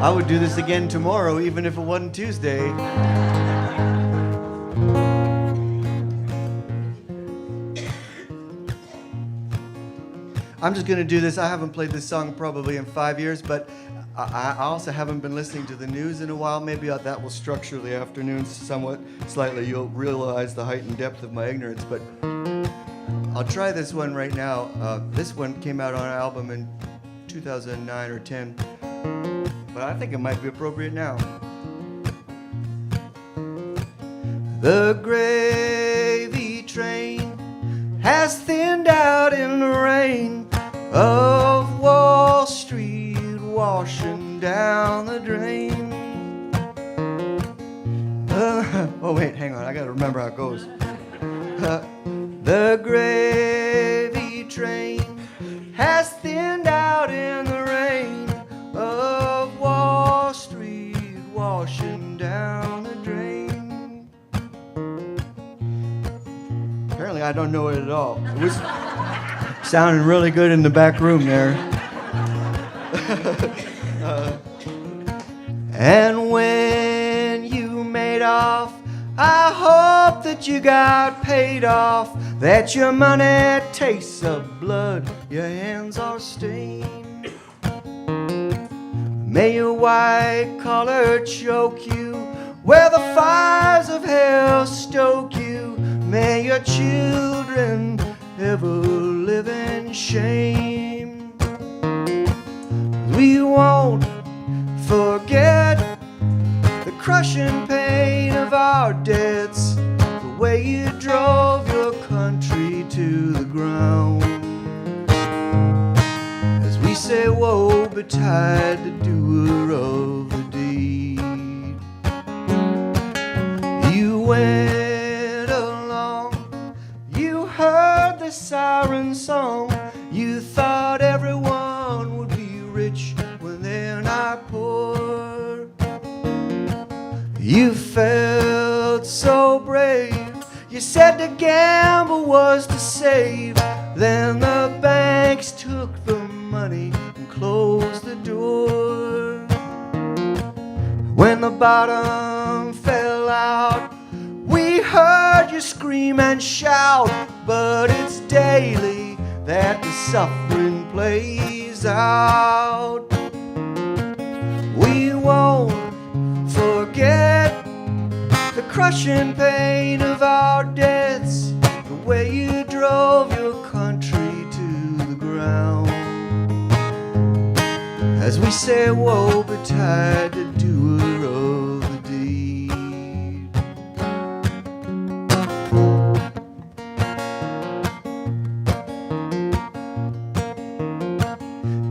I would do this again tomorrow, even if it wasn't Tuesday. I'm just going to do this. I haven't played this song probably in 5 years, but I also haven't been listening to the news in a while. Maybe that will structure the afternoons somewhat slightly. You'll realize the height and depth of my ignorance, but I'll try this one right now. This one came out on an album in 2009 or 10, but I think it might be appropriate now. The gravy train has thinned out in the rain of Wall Street, washing down the drain. Oh wait, hang on, I gotta remember how it goes. The gravy train has thinned out in the rain of Wall Street, washing down the drain. Apparently I don't know it at all. It was sounding really good in the back room there. And when you made off, I hope that you got paid off, that your money tastes of blood, your hands are stained. May your white collar choke you, where the fires of hell stoke you. May your children ever live in shame. We won't forget the crushing pain of our debts, the way you drove your country to the ground. As we say, woe betide the doer of the deed. You went along, you heard the siren song, you thought everyone would be rich when they're not poor. You felt so brave, you said to gamble was to save. Then the banks took the money and closed the door. When the bottom fell out, we heard you scream and shout, but it's daily that the suffering plays out. We won't forget the crushing pain of our debts, the way you drove your country to the ground. As we say, woe betide the doer of the deed.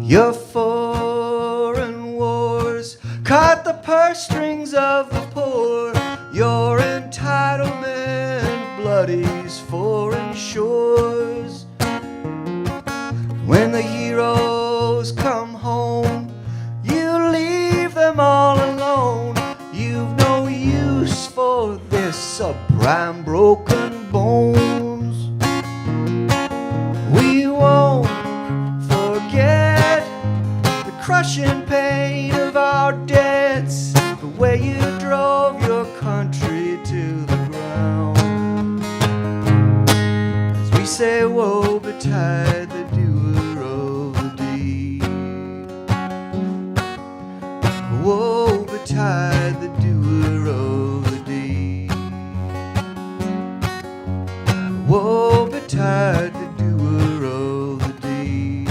Your foreign wars cut the purse strings of the poor. Your entitlement bloodies foreign shores. When the heroes come home, you leave them all alone. You've no use for their subprime broken bones. We won't forget the crushing pain of our debts, the way you drove your country to the ground. As we say, woe betide the doer of the deed. Woe betide the doer of the deed. Woe betide the doer of the deed.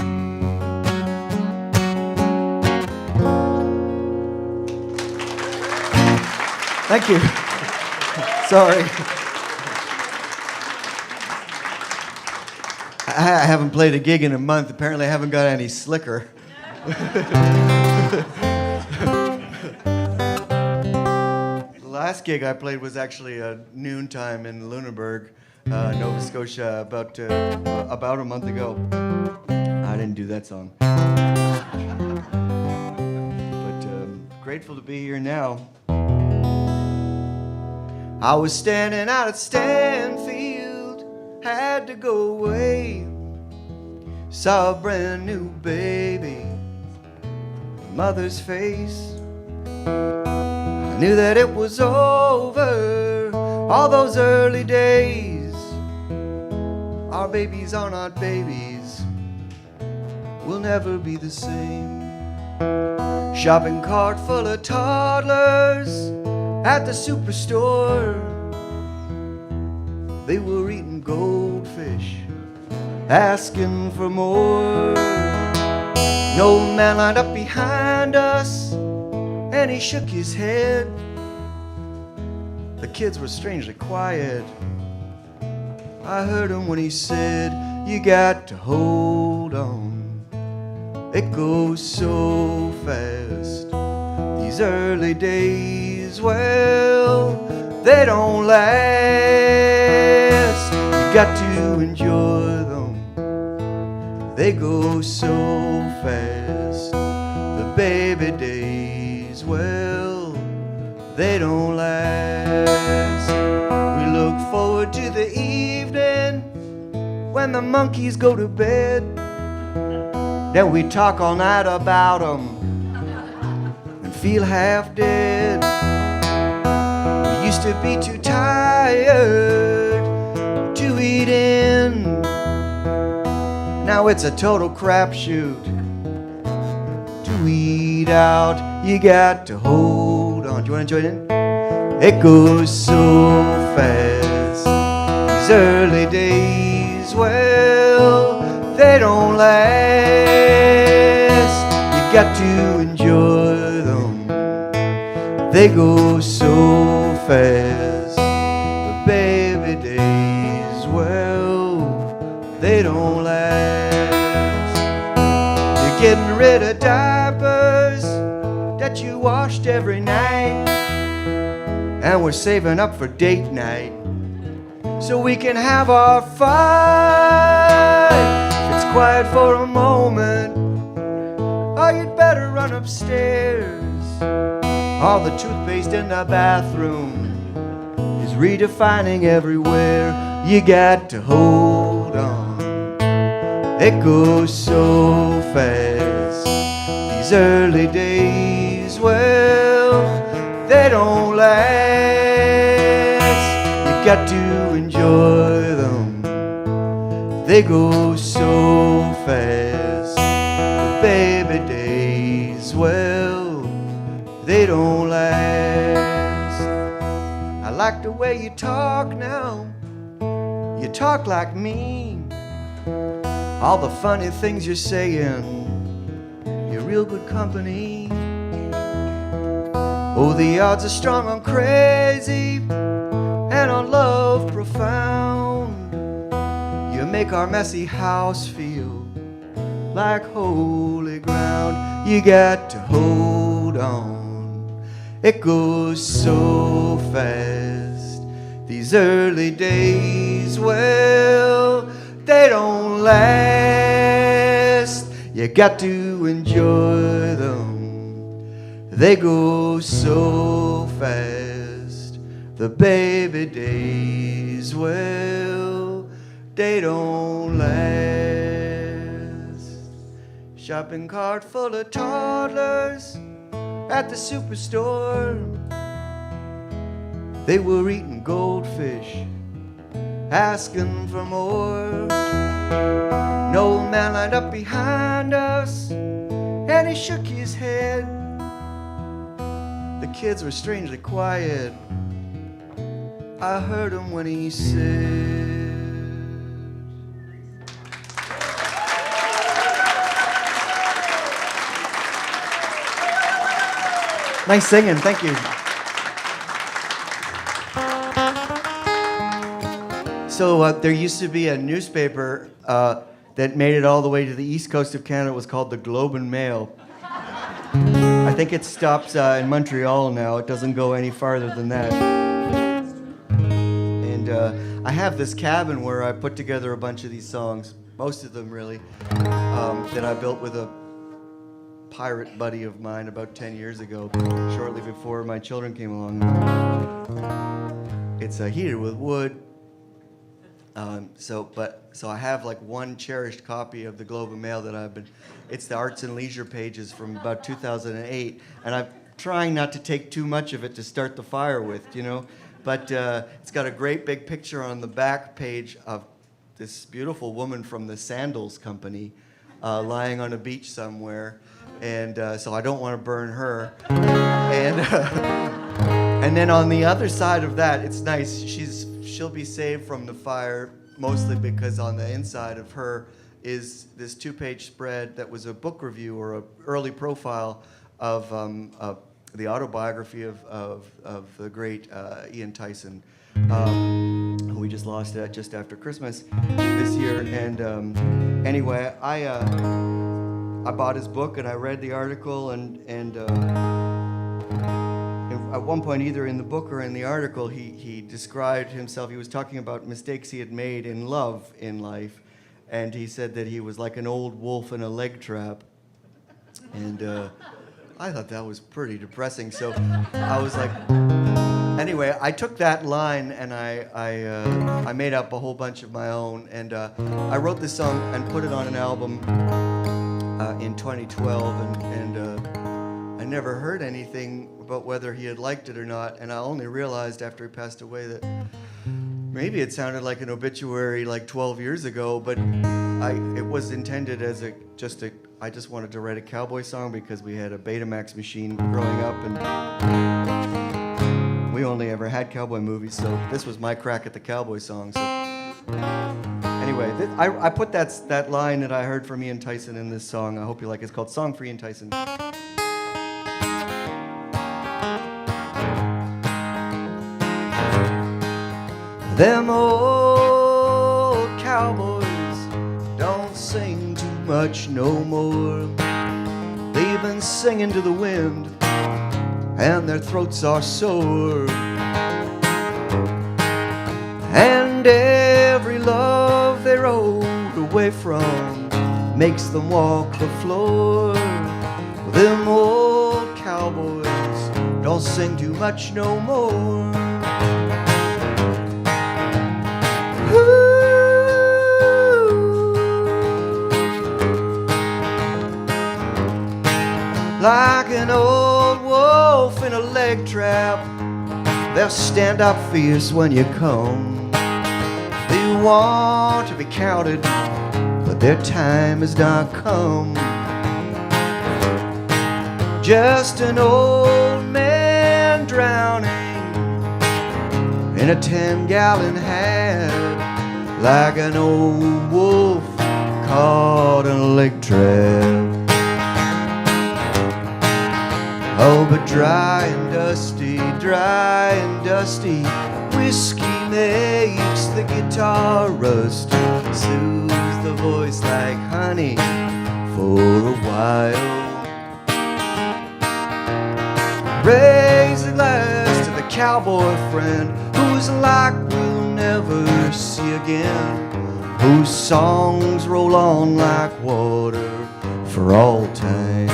Thank you. Sorry. I haven't played a gig in a month. Apparently, I haven't got any slicker. The last gig I played was actually noontime in Lunenburg, Nova Scotia, about a month ago. I didn't do that song. But grateful to be here now. I was standing out at Stanfield, had to go away. Saw a brand new baby, mother's face. I knew that it was over, all those early days. Our babies are not babies, we'll never be the same. Shopping cart full of toddlers at the superstore. They were eating goldfish, asking for more. An old man lined up behind us, and he shook his head. The kids were strangely quiet. I heard him when he said, "You got to hold on. It goes so fast. These early days, well, they don't last. You got to enjoy them. They go so fast. The baby days, well, they don't last. We look forward to the evening when the monkeys go to bed. Then we talk all night about them and feel half dead. We used to be too tired to eat in. Now it's a total crapshoot to eat out. You got to hold on. Do you want to join in? It goes so fast. These early days, well, they don't last. You got to enjoy them. They go so fast. The baby days, well, they don't last. You're getting rid of diapers that you washed every night, and we're saving up for date night so we can have our fun. If it's quiet for a moment, oh, you'd better run upstairs. All the toothpaste in the bathroom is redefining everywhere. You got to hold on. It goes so fast. These early days, well, they don't last. You got to enjoy them. They go so fast. The baby days, well, they don't last. I like the way you talk now. You talk like me. All the funny things you're saying, you're real good company. Oh, the odds are strong on crazy and on love profound. You make our messy house feel like holy ground. You got to hold on. It goes so fast. These early days, well, they don't last. You got to enjoy them. They go so fast. The baby days, well, they don't last. Shopping cart full of toddlers at the superstore. They were eating goldfish, asking for more. An old man lined up behind us, and he shook his head. The kids were strangely quiet. I heard him when he said, nice singing, thank you. So there used to be a newspaper that made it all the way to the east coast of Canada. It was called the Globe and Mail. I think it stops in Montreal now. It doesn't go any farther than that. And I have this cabin where I put together a bunch of these songs, most of them really, that I built with a pirate buddy of mine about 10 years ago, shortly before my children came along. It's heated with wood. So I have like one cherished copy of the Globe and Mail that it's the Arts and Leisure pages from about 2008, and I'm trying not to take too much of it to start the fire with, you know, but it's got a great big picture on the back page of this beautiful woman from the Sandals Company lying on a beach somewhere, and so I don't want to burn her, and then on the other side of that, it's nice, she'll be saved from the fire, mostly because on the inside of her is this 2-page spread that was a book review or an early profile of the autobiography of the great Ian Tyson, who we just lost just after Christmas this year. And anyway, I bought his book and I read the article, and at one point, either in the book or in the article, he described himself, he was talking about mistakes he had made in love in life, and he said that he was like an old wolf in a leg trap. And I thought that was pretty depressing, so I was like, anyway, I took that line and I made up a whole bunch of my own, and I wrote this song and put it on an album in 2012, and I never heard anything about whether he had liked it or not, and I only realized after he passed away that maybe it sounded like an obituary like 12 years ago, but it was intended as I just wanted to write a cowboy song because we had a Betamax machine growing up, and we only ever had cowboy movies, so this was my crack at the cowboy song. So anyway, I put that line that I heard from Ian Tyson in this song. I hope you like it. It's called Song for Ian Tyson. Them old cowboys don't sing too much no more. They've been singing to the wind and their throats are sore. And every love they rode away from makes them walk the floor. Them old cowboys don't sing too much no more. Like an old wolf in a leg trap, they'll stand up fierce when you come. They want to be counted, but their time has not come. Just an old man drowning in a 10-gallon hat, like an old wolf caught in a leg trap. Oh, but dry and dusty, whiskey makes the guitar rust, soothes the voice like honey for a while. Raise a glass to the cowboy friend whose like we'll never see again, whose songs roll on like water for all time.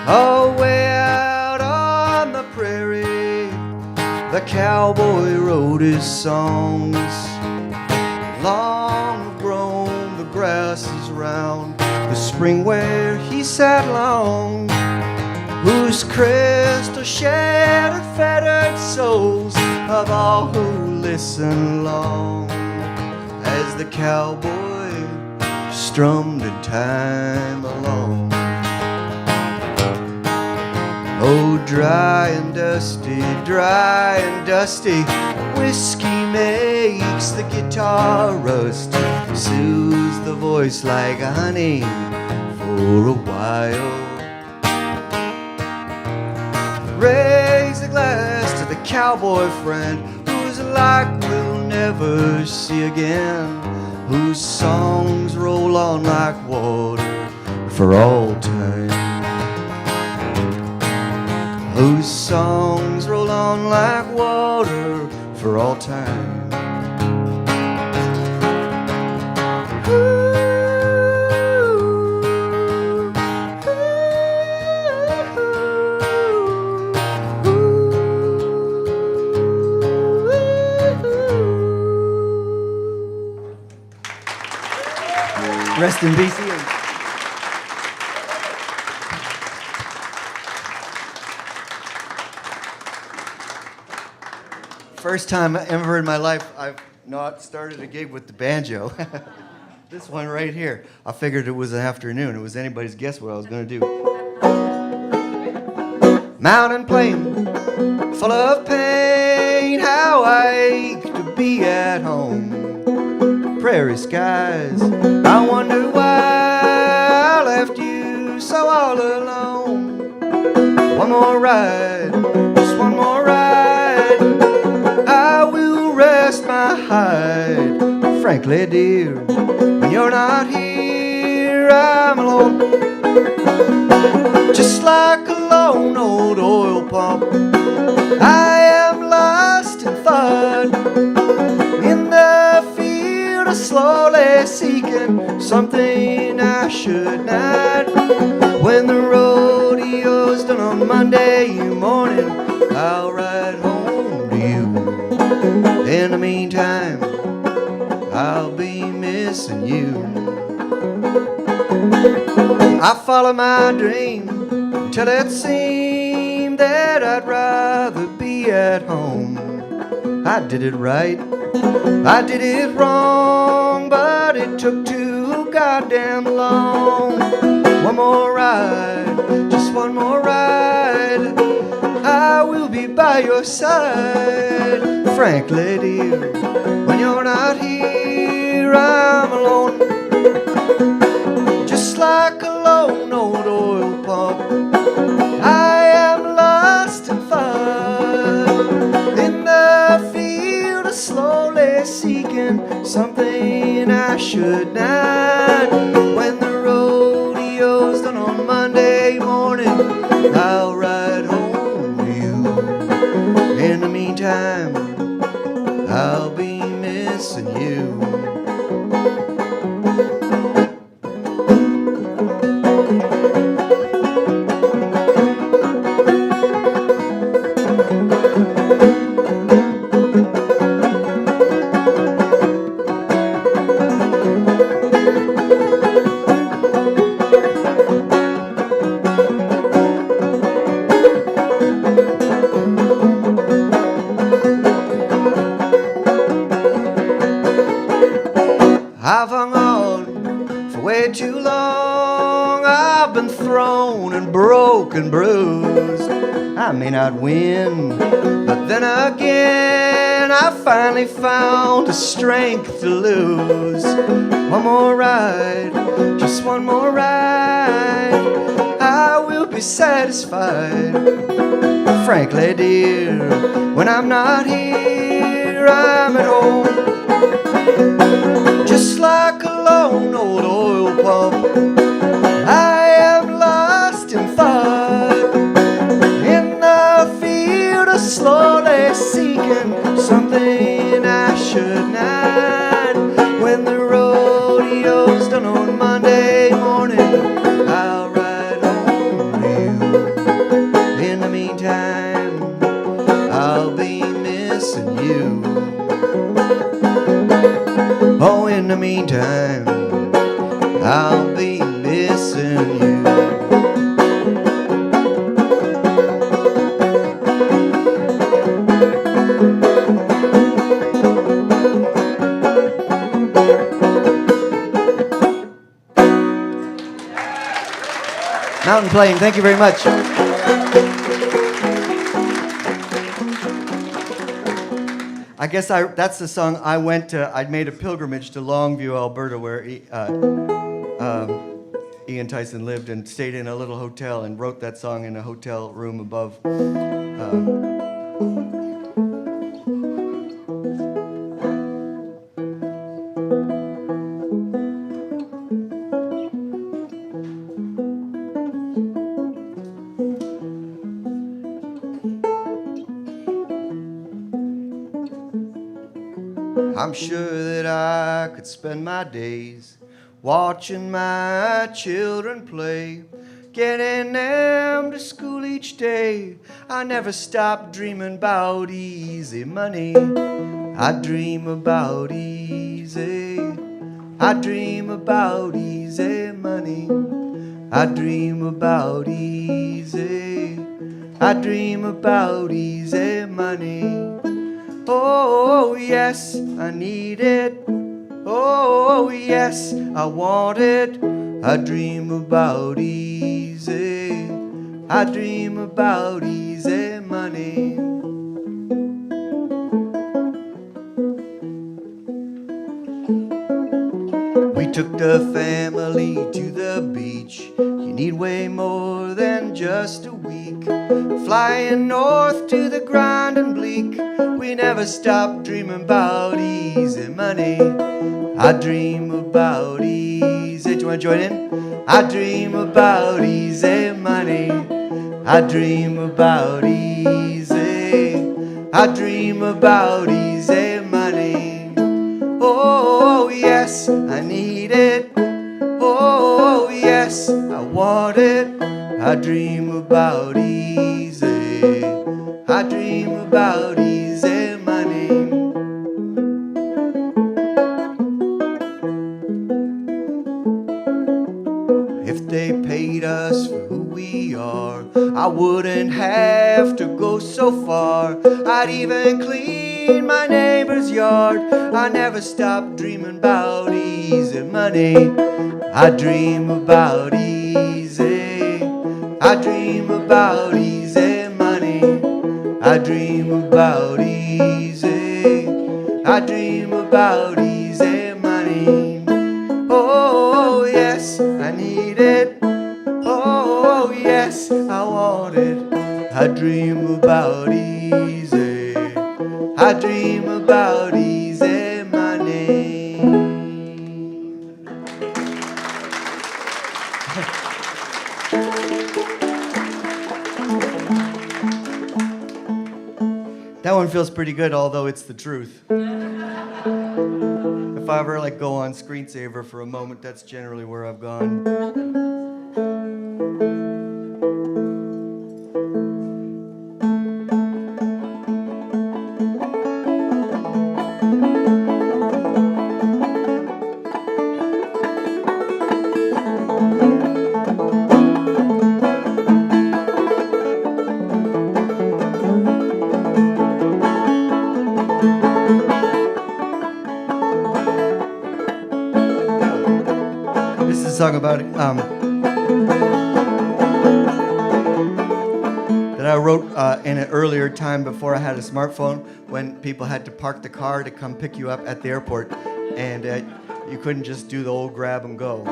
Oh, way out on the prairie, the cowboy wrote his songs. Long grown, the grass is round, the spring where he sat long, whose crystal shattered fettered souls of all who listen long, as the cowboy strummed in time along. Oh, dry and dusty, whiskey makes the guitar rust, soothes the voice like honey for for a while. Raise a glass to the cowboy friend whose like we'll never see again, whose songs roll on like water for all time, whose songs roll on like water for all time. Rest in BC. First time ever in my life I've not started a gig with the banjo. This one right here. I figured it was an afternoon. It was anybody's guess what I was going to do. Mountain plain, full of pain, how I ache to be at home. Prairie skies, I wonder why I left you so all alone. One more ride, just one more ride, I will rest my hide. Frankly, dear, when you're not here, I'm alone. Just like a lone old oil pump, I am lost in thought. In the field, slowly seeking something I should not. When the rodeo's done on Monday morning, I'll ride home to you. In the meantime, I'll be missing you. I followed my dream till it seemed that I'd rather be at home. I did it right, I did it wrong, but it took too goddamn long. One more ride, just one more ride, I will be by your side. Frankly, dear, when you're not here, I'm alone. Just like a lone old oil pump, I am lost in thought. In the field, slowly seeking something I should not. When the rodeo's done on Monday morning, I'll ride home to you. In the meantime, I'll be missing you. I've hung on for way too long. I've been thrown and broken, bruised. I may not win, but then again I finally found the strength to lose. One more ride, just one more ride, I will be satisfied. Frankly, dear, when I'm not here, I'm at home. Just like a lone old oil pump, I am lost in thought. In the field, slowly seeking something I should not. When the rodeo's done on Monday morning, I'll ride home to you. In the meantime, I'll be missing you. Oh, in the meantime, I'll be missing you. Mountain Plain, thank you very much. I guess that's the song I went to. I'd made a pilgrimage to Longview, Alberta, where Ian Tyson lived and stayed in a little hotel and wrote that song in a hotel room above. I'm sure that I could spend my days watching my children play, getting them to school each day. I never stop dreaming about easy money. I dream about easy. I dream about easy money. I dream about easy. I dream about easy money. Oh, yes, I need it. Oh, yes, I want it. I dream about easy. I dream about easy money. We took the family to the beach. You need way more than just a week. Flying north to the grind and bleak. We never stop dreaming about easy money. I dream about easy. Do you want to join in? I dream about easy money. I dream about easy. I dream about easy money. Oh, yes, I need it. Oh, yes, I want it. I dream about easy. I dream about easy money. If they paid us for who we are, I wouldn't have to go so far. I'd even clean my neighbor's yard. I never stop dreaming about easy money. I dream about easy. I dream about easy money. I dream about easy. I dream about easy money. Oh, yes, I need it. Oh, yes, I want it. I dream about easy. I dream about easy money. That one feels pretty good, although it's the truth. If I ever go on screensaver for a moment, that's generally where I've gone. This is a song about that I wrote in an earlier time before I had a smartphone, when people had to park the car to come pick you up at the airport, and you couldn't just do the old grab and go.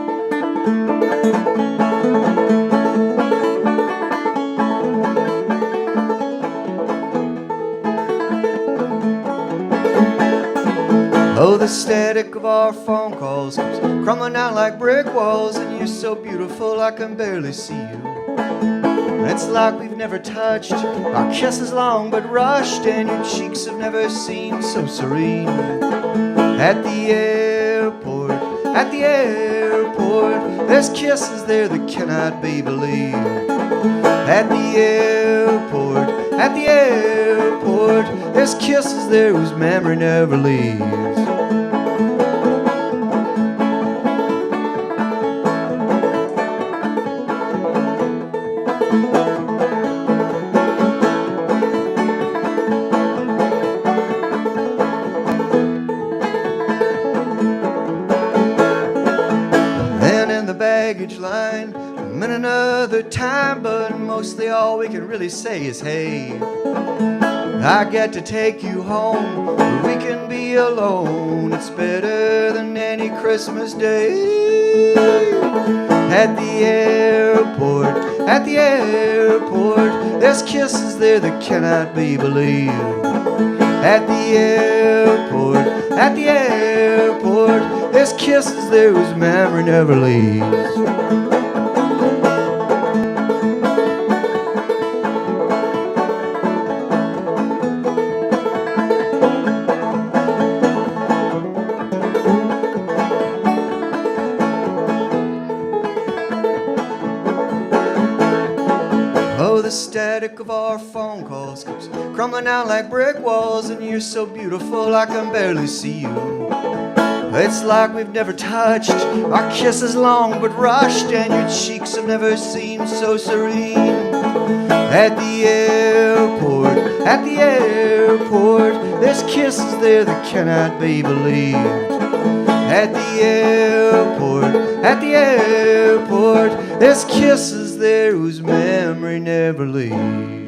Oh, the static of our phone calls comes crumbling down like brick walls, and you're so beautiful I can barely see you. It's like we've never touched, our kiss is long but rushed, and your cheeks have never seemed so serene. At the airport, there's kisses there that cannot be believed. At the airport, there's kisses there whose memory never leaves. Line, I'm in another time, but mostly all we can really say is hey. I get to take you home, where we can be alone. It's better than any Christmas day. At the airport, at the airport, there's kisses there that cannot be believed. At the airport, at the airport, there's kisses there whose memory never leaves. The static of our phone calls keeps crumbling down like brick walls, and you're so beautiful I can barely see you. It's like we've never touched, our kiss is long but rushed, and your cheeks have never seemed so serene. At the airport, at the airport, there's kisses there that cannot be believed. At the airport, at the airport, there's kisses there whose memory never leaves.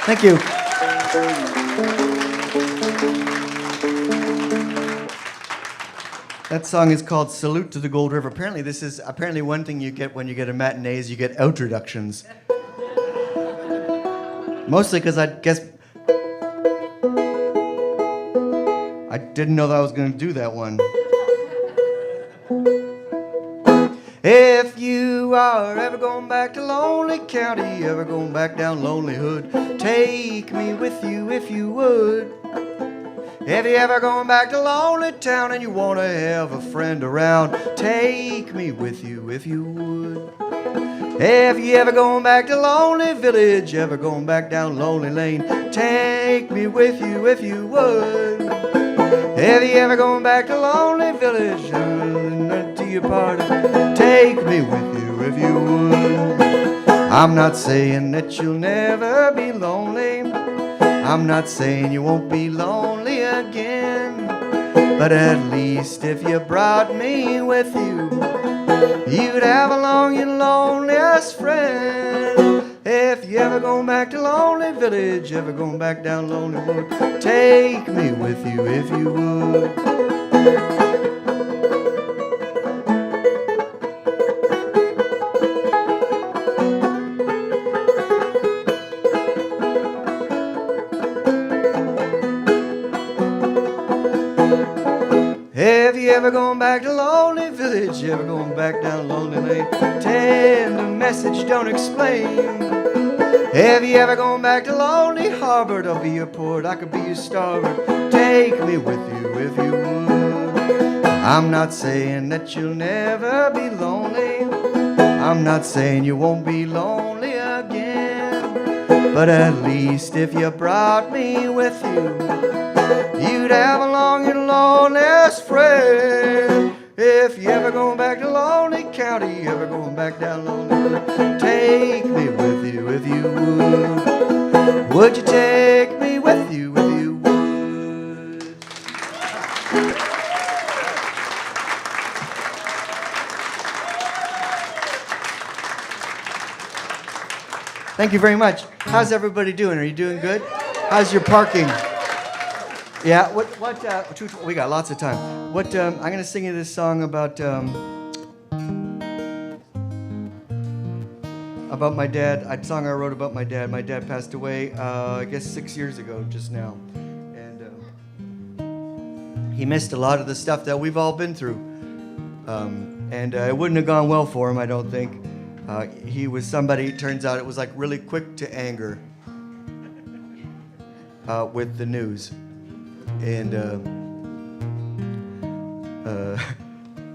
Thank you. That song is called Salute to the Gold River. Apparently this is one thing you get when you get a matinee is you get outroductions. Mostly because I guess I didn't know that I was going to do that one. If you are ever going back to Lonely County, ever going back down Lonely Hood, take me with you if you would. If you ever going back to Lonely Town and you want to have a friend around, take me with you if you would. If you ever going back to Lonely Village, ever going back down Lonely Lane, take me with you if you would. If you ever going back to Lonely Village, to your party, take me with you if you would. I'm not saying that you'll never be lonely, I'm not saying you won't be lonely again, but at least if you brought me with you, you'd have a long and loneliest friend. If you ever going back to Lonely Village, ever going back down Lonely Wood, take me with you if you would. If you ever going back to Lonely Village, ever going back down Lonely Lane, tender message don't explain. If you ever going back to Lonely Harbor, I'll be your port, I could be your starboard, take me with you if you would. I'm not saying that you'll never be lonely, I'm not saying you won't be lonely again, But at least if you brought me with you, you'd have along your loneliest friend. If you ever going back to Lonely County, ever going back down Lonely, take me with you if you would. Would you take me with you if you would? Thank you very much. How's everybody doing? Are you doing good? How's your parking? Yeah, we got lots of time. I'm going to sing you this song about my dad. A song I wrote about my dad. My dad passed away, I guess 6 years ago just now. And he missed a lot of the stuff that we've all been through. And it wouldn't have gone well for him, I don't think. He was somebody, it turns out, it was like really quick to anger with the news. And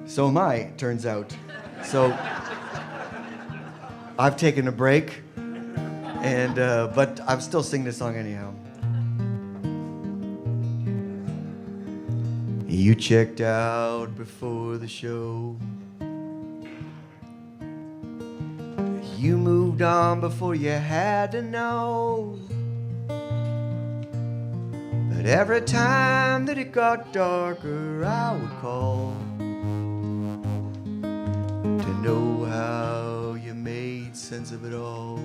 so am I, it turns out. So I've taken a break, and but I'm still singing this song anyhow. You checked out before the show. You moved on before you had to know. But every time that it got darker, I would call to know how you made sense of it all.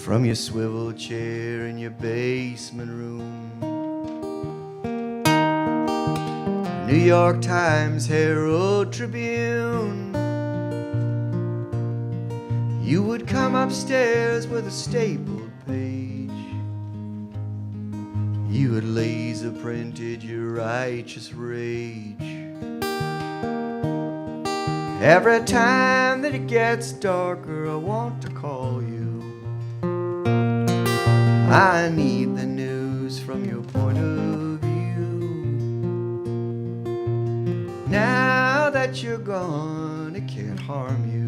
From your swivel chair in your basement room, New York Times, Herald Tribune, you would come upstairs with a stapled page. You had laser printed your righteous rage. Every time that it gets darker, I want to call you. I need the news from your point of view. Now that you're gone, it can't harm you.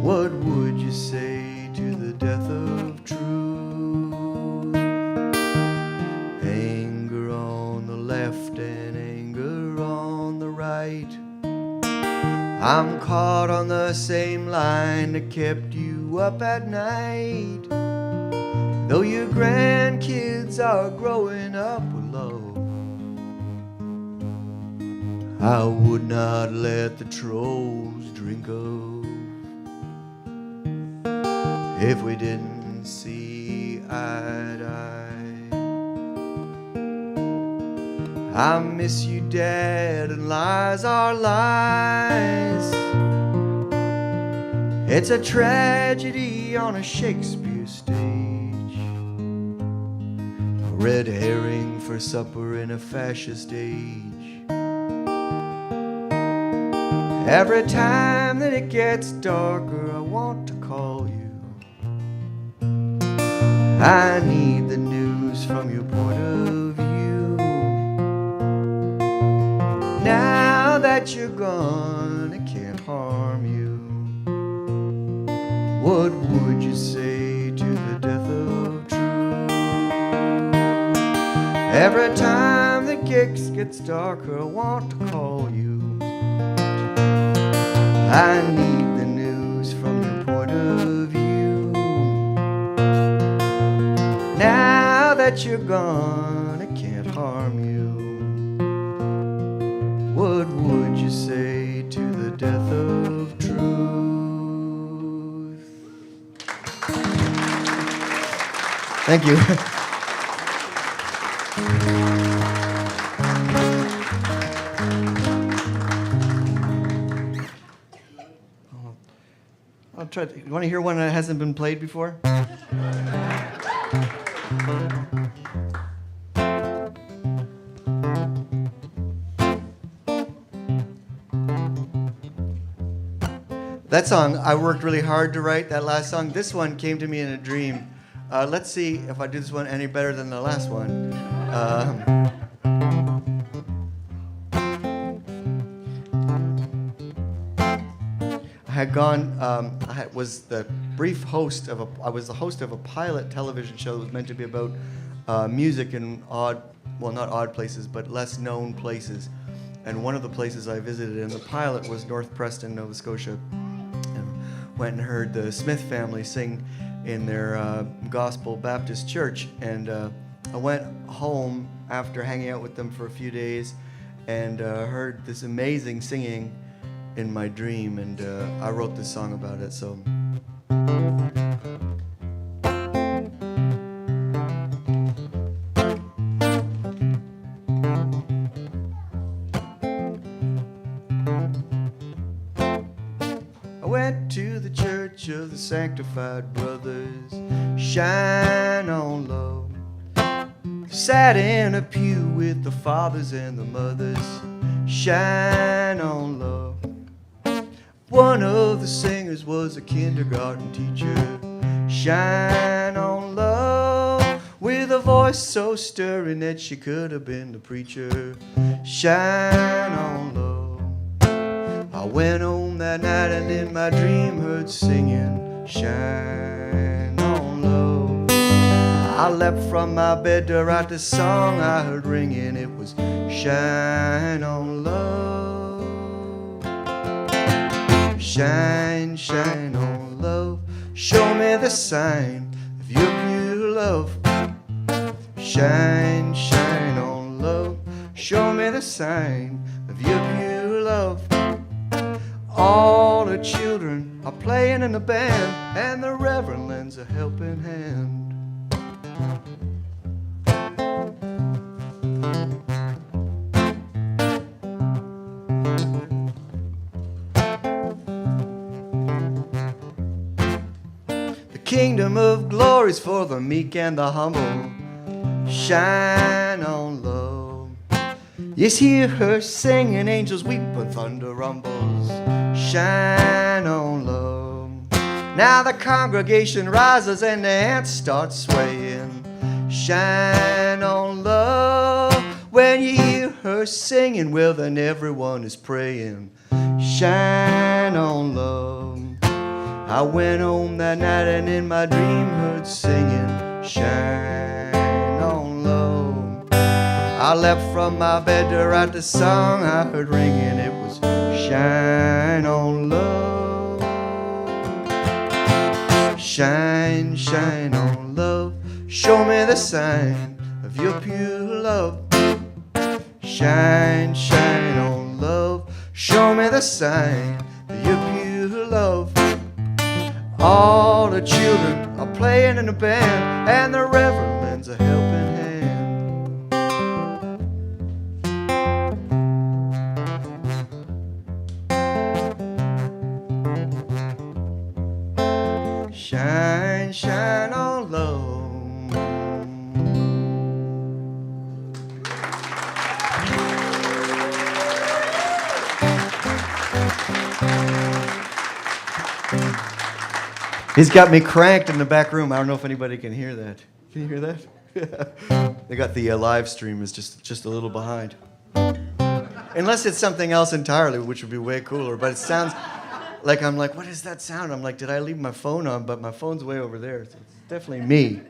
What would you say to the death of truth? Anger on the left and anger on the right. I'm caught on the same line that kept you up at night. Though your grandkids are growing up with love, I would not let the trolls drink of. If we didn't see eye to eye. I miss you, Dad, and lies are lies. It's a tragedy on a Shakespeare stage, a red herring for supper in a fascist age. Every time that it gets darker, I want to call you. I need the news from your point of view. Now that you're gone, it can't harm you. What would you say to the death of truth? Every time the gigs gets darker, I want to call you. I need the news from your point of view. Now that you're gone, it can't harm you. What would you say to the death of truth? Thank you. I'll try to, you want to hear one that hasn't been played before? That song, I worked really hard to write, that last song. This one came to me in a dream. Let's see if I do this one any better than the last one. I had gone. I was the brief host of I was the host of a pilot television show that was meant to be about music in odd, well, not odd places, but less known places. And one of the places I visited in the pilot was North Preston, Nova Scotia, and went and heard the Smith family sing in their Gospel Baptist church. And I went home after hanging out with them for a few days and heard this amazing singing in my dream, and I wrote this song about it. So. I went to the Church of the Sanctified Brothers, shine on love. Sat in a pew with the fathers and the mothers, shine on love. One of the singers was a kindergarten teacher, shine on love. With a voice so stirring that she could have been the preacher, shine on love. I went home that night and in my dream heard singing, shine on love. I leapt from my bed to write the song I heard ringing. It was shine on love. Shine, shine on love. Show me the sign of your pure love. Shine, shine on love. Show me the sign of your pure love. All the children are playing in the band, and the Reverend lends a helping hand. The kingdom of glory's for the meek and the humble. Shine on love. Yes, hear her singing, angels weep and thunder rumbles. Shine on love. Now the congregation rises and the ants start swaying. Shine on love. When you hear her singing, well then everyone is praying. Shine on love. I went home that night and in my dream heard singing, shine on love. I leapt from my bed to write the song I heard ringing. It was shine on love. Shine, shine on love. Show me the sign of your pure love. Shine, shine on love. Show me the sign of your pure love. All the children are playing in a band, and the Reverend lends a helping hand. Shine, shine on love. He's got me cranked in the back room. I don't know if anybody can hear that. Can you hear that? They got the live stream is just a little behind. Unless it's something else entirely, which would be way cooler. But it sounds like I'm like, what is that sound? I'm like, did I leave my phone on? But my phone's way over there. So it's definitely me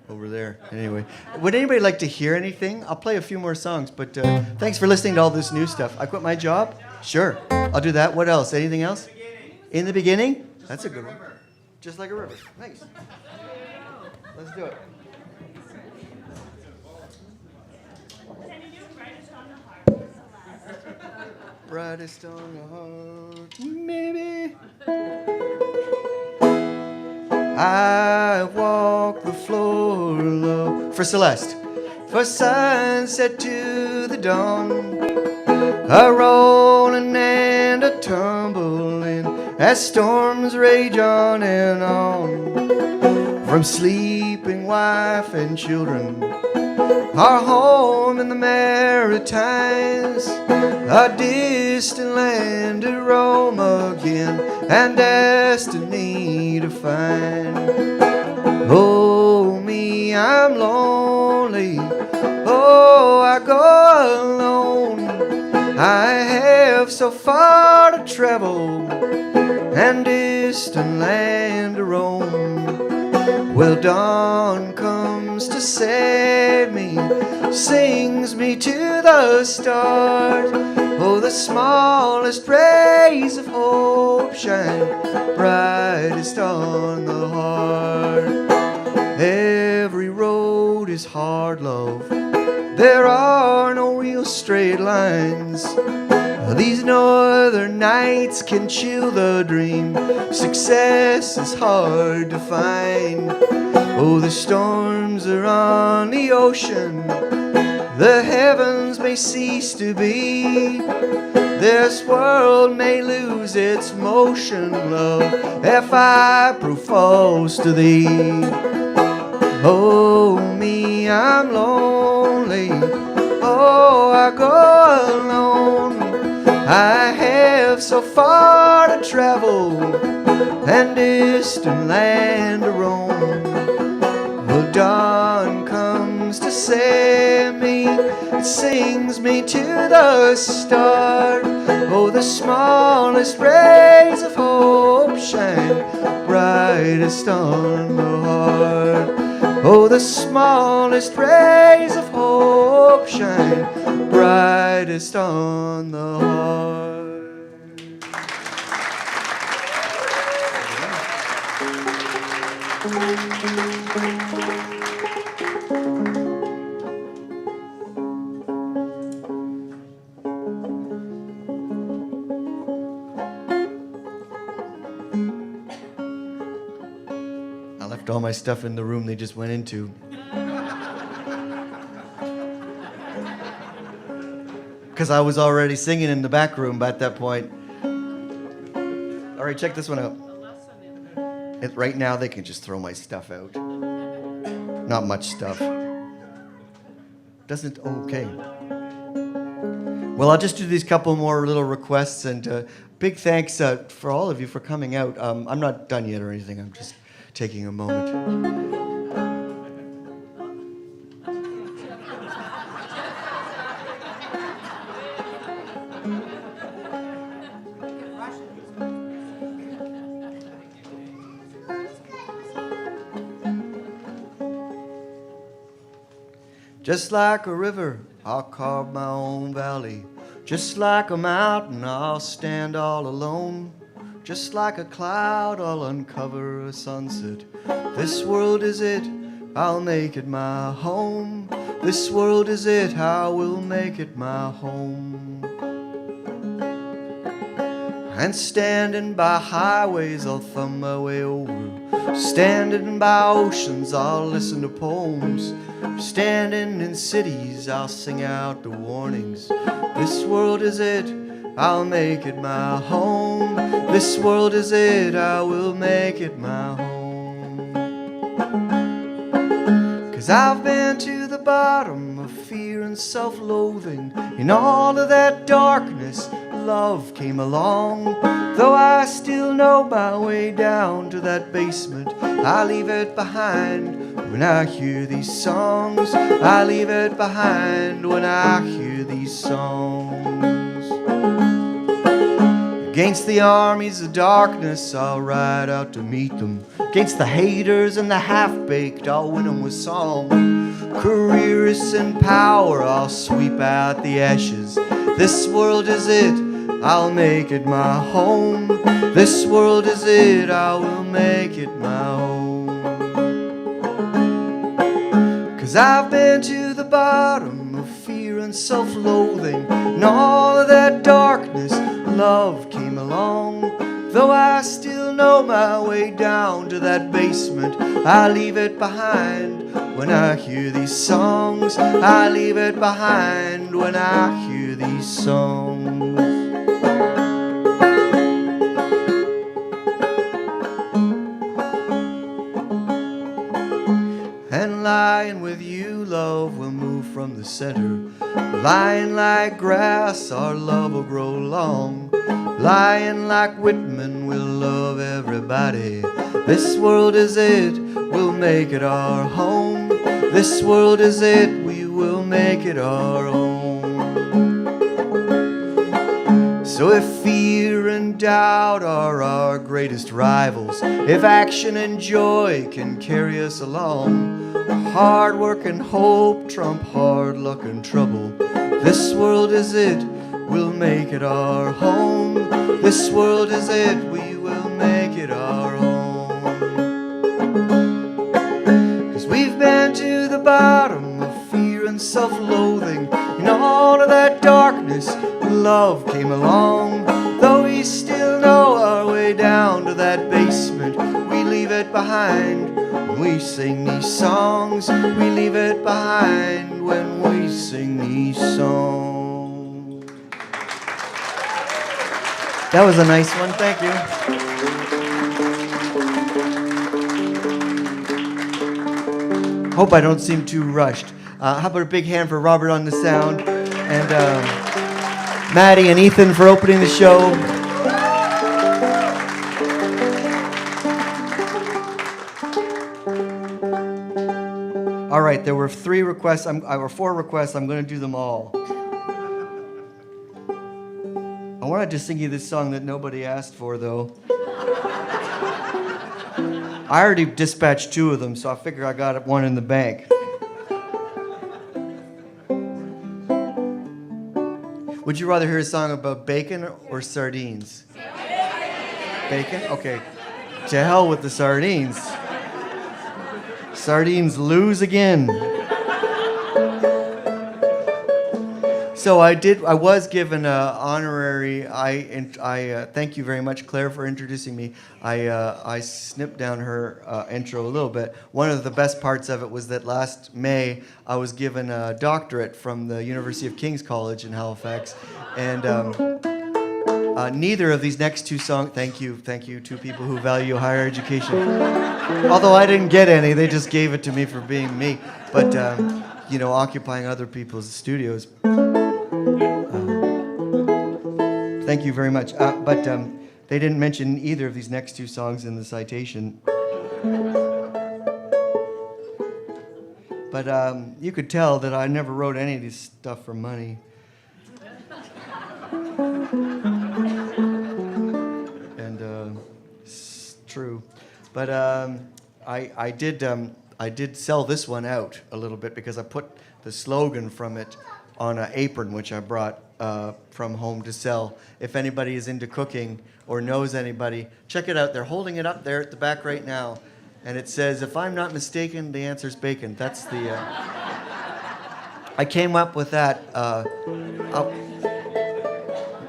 over there. Anyway, would anybody like to hear anything? I'll play a few more songs. But thanks for listening to all this new stuff. I quit my job? Sure. I'll do that. What else? Anything else? In the beginning? That's a good one. Just like a river. Nice. Let's do it. Brightest on the heart, maybe. I walk the floor low. For Celeste. For sunset to the dawn. A rolling and a tumbling as storms rage on and on. From sleeping wife and children, our home in the Maritimes, a distant land to roam again, and destiny to find. Oh, me, I'm lonely. Oh, I go alone. I have have so far to travel and distant land to roam. Well, dawn comes to save me, sings me to the start. Oh, the smallest rays of hope shine brightest on the heart. Every road is hard, love. There are no real straight lines. These northern nights can chill the dream. Success is hard to find. Oh, the storms are on the ocean. The heavens may cease to be. This world may lose its motion, love, if I prove false to thee. Oh, me, I'm lonely. Oh, I go alone. I have so far to travel and distant land to roam. Well, dawn comes to save me, it sings me to the start. Oh, the smallest rays of hope shine brightest on the heart. Oh, the smallest rays of hope shine brightest on the heart. I left all my stuff in the room they just went into. Because I was already singing in the back room at that point. All right, check this one out. Right now, they can just throw my stuff out. Not much stuff. Doesn't, okay. Well, I'll just do these couple more little requests, and big thanks for all of you for coming out. I'm not done yet or anything. I'm just taking a moment. Just like a river, I'll carve my own valley. Just like a mountain, I'll stand all alone. Just like a cloud, I'll uncover a sunset. This world is it, I'll make it my home. This world is it, I will make it my home. And standing by highways, I'll thumb my way over. Standing by oceans, I'll listen to poems. Standing in cities, I'll sing out the warnings. This world is it, I'll make it my home. This world is it, I will make it my home. 'Cause I've been to the bottom of fear and self-loathing. In all of that darkness, love came along. Though I still know my way down to that basement, I leave it behind when I hear these songs. I leave it behind when I hear these songs. Against the armies of darkness, I'll ride out to meet them. Against the haters and the half-baked, I'll win them with song. Careerists in power, I'll sweep out the ashes. This world is it, I'll make it my home. This world is it, I will make it my home. 'Cause I've been to the bottom of fear and self-loathing. In all of that darkness, love came along. Though I still know my way down to that basement, I leave it behind when I hear these songs. I leave it behind when I hear these songs. And lying with you, love, will move from the center. Lying like grass, our love will grow long. Lying like Whitman, we'll love everybody. This world is it, we'll make it our home. This world is it, we will make it our own. So if fear and doubt are our greatest rivals, if action and joy can carry us along, hard work and hope trump hard luck and trouble. This world is it, we'll make it our home. This world is it, we will make it our home. 'Cause we've been to the bottom of fear and self-loathing, and all of that darkness, love came along. Though we still know our way down to that basement, we leave it behind when we sing these songs. We leave it behind when we sing these songs. That was a nice one, thank you. Hope I don't seem too rushed. How about a big hand for Robert on the sound, and Maddy and Ethan for opening the show. All right, there were 4 requests. I'm going to do them all. I wanted to sing you this song that nobody asked for, though. I already dispatched 2 of them, so I figure I got one in the bank. Would you rather hear a song about bacon or sardines? Bacon? Okay. To hell with the sardines. Sardines lose again. So I was given an honorary. Thank you very much, Claire, for introducing me. I snipped down her intro a little bit. One of the best parts of it was that last May I was given a doctorate from the University of King's College in Halifax, and neither of these next 2 songs. Thank you to people who value higher education. Although I didn't get any, they just gave it to me for being me. But occupying other people's studios. Thank you very much. But they didn't mention either of these next 2 songs in the citation. But you could tell that I never wrote any of this stuff for money. And it's true. But I did sell this one out a little bit because I put the slogan from it on an apron, which I brought from home to sell. If anybody is into cooking or knows anybody, check it out. They're holding it up there at the back right now, and it says, "If I'm not mistaken, the answer's bacon." That's the. I came up with that.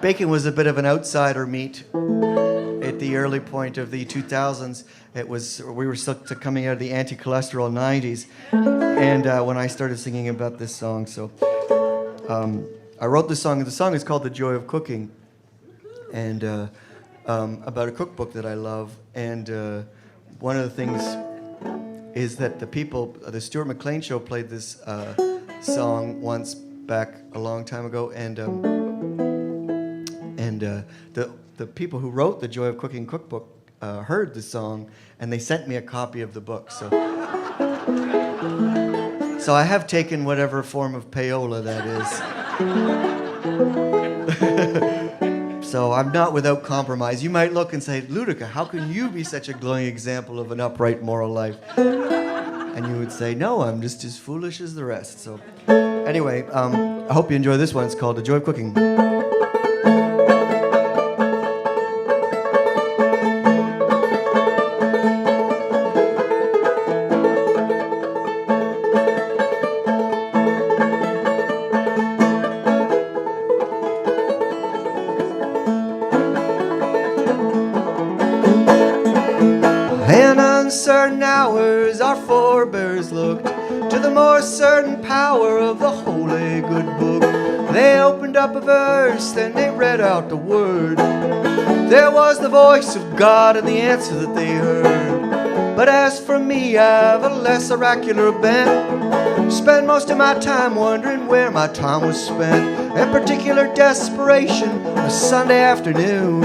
Bacon was a bit of an outsider meat at the early point of the 2000s. We were still coming out of the anti-cholesterol 90s, and when I started singing about this song, so. I wrote this song, and the song is called "The Joy of Cooking," and about a cookbook that I love. And one of the things is that the Stuart McLean Show played this song once back a long time ago, and the people who wrote the Joy of Cooking cookbook heard the song, and they sent me a copy of the book. So I have taken whatever form of payola that is. So I'm not without compromise. You might look and say, "Luedecke, how can you be such a glowing example of an upright moral life?" And you would say, "No, I'm just as foolish as the rest." So anyway, I hope you enjoy this one. It's called "The Joy of Cooking." Certain hours our forebears looked to the more certain power of the holy good book. They opened up a verse, then they read out the word. There was the voice of God and the answer that they heard. But as for me, I have a less oracular bent. Spend most of my time wondering where my time was spent. In particular desperation, a Sunday afternoon.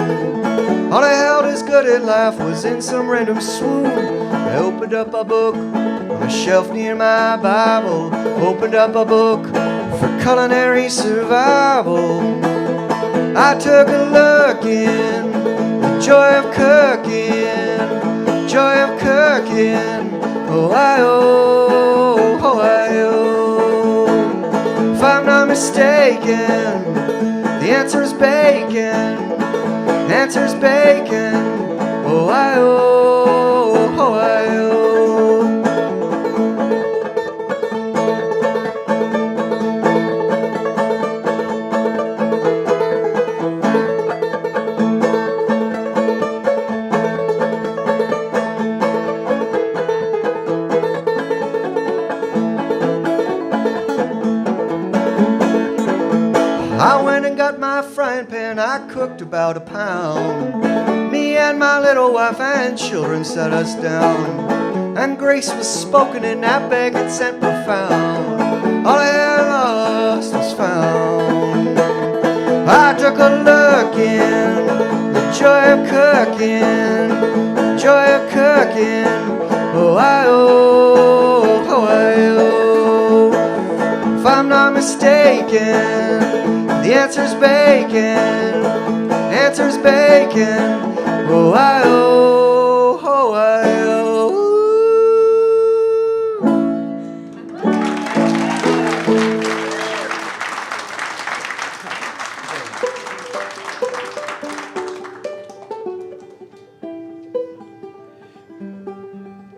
All I held as good at life was in some random swoon. I opened up a book on a shelf near my Bible. Opened up a book for culinary survival. I took a look in the joy of cooking, joy of cooking. Ohio, Ohio. If I'm not mistaken, the answer's bacon, answer's bacon. Ohio, Ohio. I went and got my frying pan, I cooked about a pound. Me and my little wife and children sat us down, and grace was spoken in that bacon scent profound. All I had lost was found. I took a look in the joy of cooking, joy of cooking. Ohio, Ohio. If I'm not mistaken, the answer's bacon, answer's bacon. Ohio, Ohio.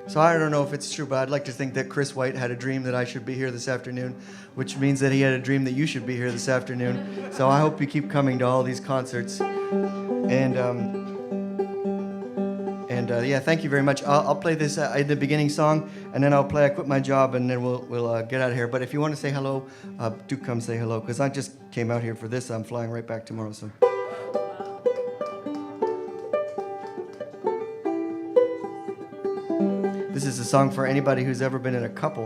So I don't know if it's true, but I'd like to think that Chris White had a dream that I should be here this afternoon, which means that he had a dream that you should be here this afternoon. So I hope you keep coming to all these concerts. And yeah, thank you very much. I'll play this in the beginning song, and then I'll play I Quit My Job, and then we'll get out of here. But if you want to say hello, do come say hello, because I just came out here for this. I'm flying right back tomorrow, so. This is a song for anybody who's ever been in a couple.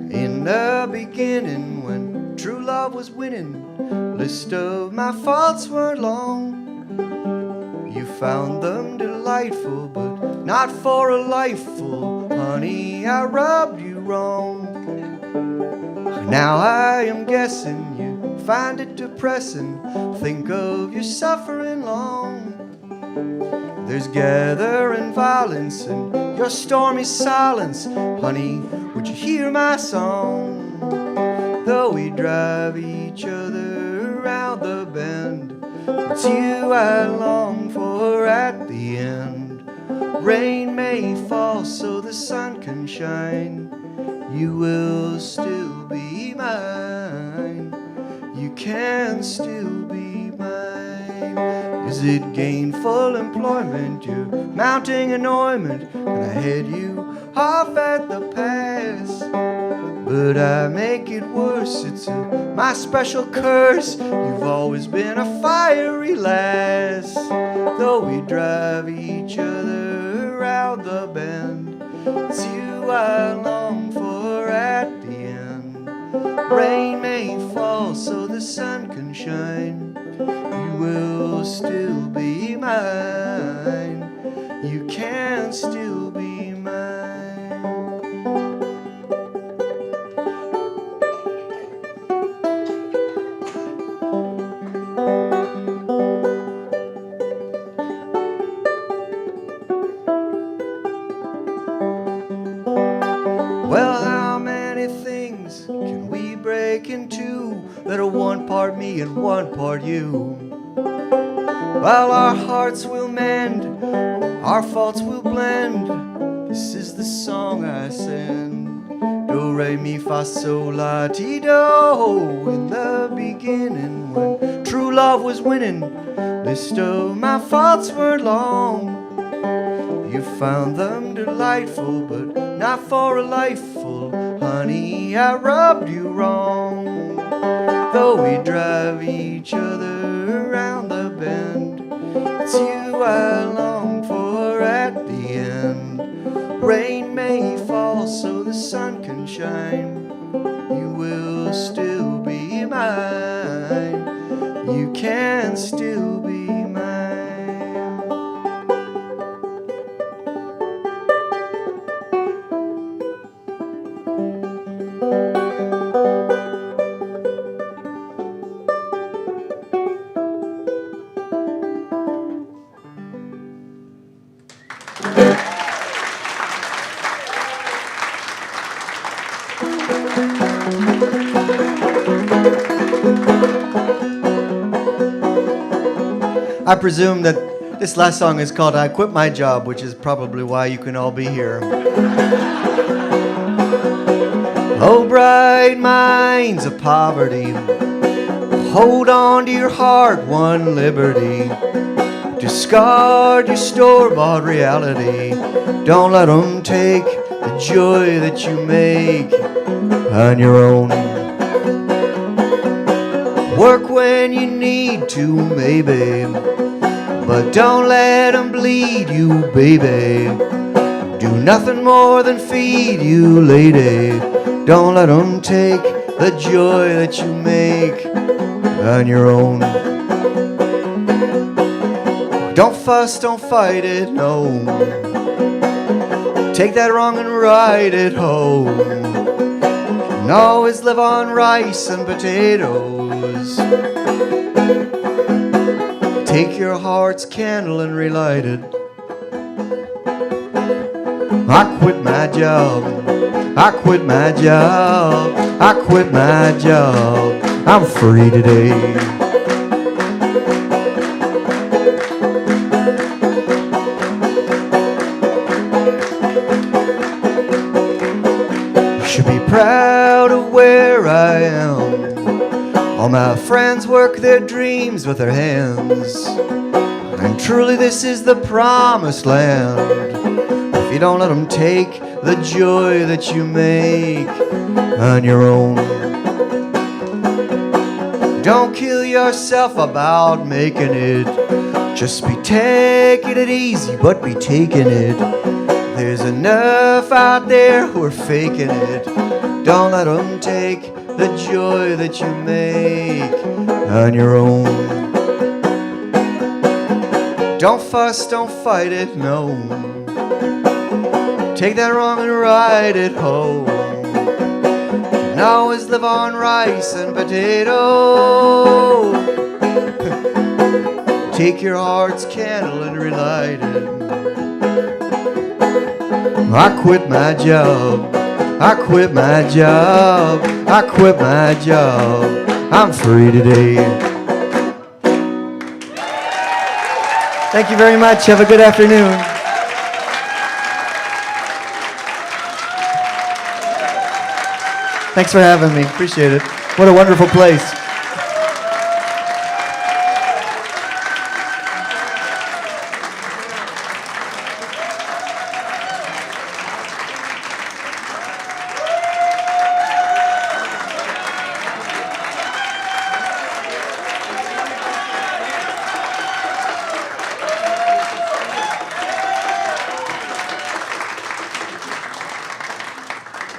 In the beginning, when true love was winning, list of my faults weren't long. You found them delightful, but not for a lifeful. Honey, I rubbed you wrong. Now I am guessing you find it depressing. Think of your suffering long. There's gathering violence in your stormy silence. Honey, would you hear my song? Though we drive each other around the bend, it's you I long for at the end. Rain may fall so the sun can shine. You will still be mine. You can still be mine. Is it gainful employment, your mounting annoyment? Can I head you off at the pass? But I make it worse, it's my special curse. You've always been a fiery lass. Though we drive each other around the bend, it's you I long for at the end. Rain may fall so the sun can shine. You will still be mine. You can still be mine. Well, how many things can we break into that are one part me and one part you? While our hearts will mend, our faults will blend. This is the song I send. Do, re, mi, fa, sol, la, ti, do. In the beginning, when true love was winning, list of my faults were long. You found them delightful, but not for a lifeful. Honey, I rubbed you wrong. Though we drive each other around the bend, it's you I long for at the end. Rain may fall so the sun can shine. You will still be mine. You can still be mine. I presume that this last song is called I Quit My Job, which is probably why you can all be here. Oh, bright minds of poverty, hold on to your hard-won liberty. Discard your store-bought reality. Don't let them take the joy that you make on your own. Work when you need to, maybe, but don't let them bleed you, baby. Do nothing more than feed you, lady. Don't let them take the joy that you make on your own. Don't fuss, don't fight it, no. Take that wrong and right it home. And always live on rice and potatoes. Take your heart's candle and relight it. I quit my job. I quit my job. I quit my job. I'm free today. Should be proud of where I am. All my friends work their dreams with their hands, and truly this is the promised land. If you don't let them take the joy that you make on your own. Don't kill yourself about making it. Just be taking it easy, but be taking it. There's enough out there who are faking it. Don't let them take the joy that you make on your own. Don't fuss, don't fight it, no. Take that wrong and right it home. And always live on rice and potato. Take your heart's candle and relight it. I quit my job. I quit my job. I quit my job. I'm free today. Thank you very much. Have a good afternoon. Thanks for having me. Appreciate it. What a wonderful place.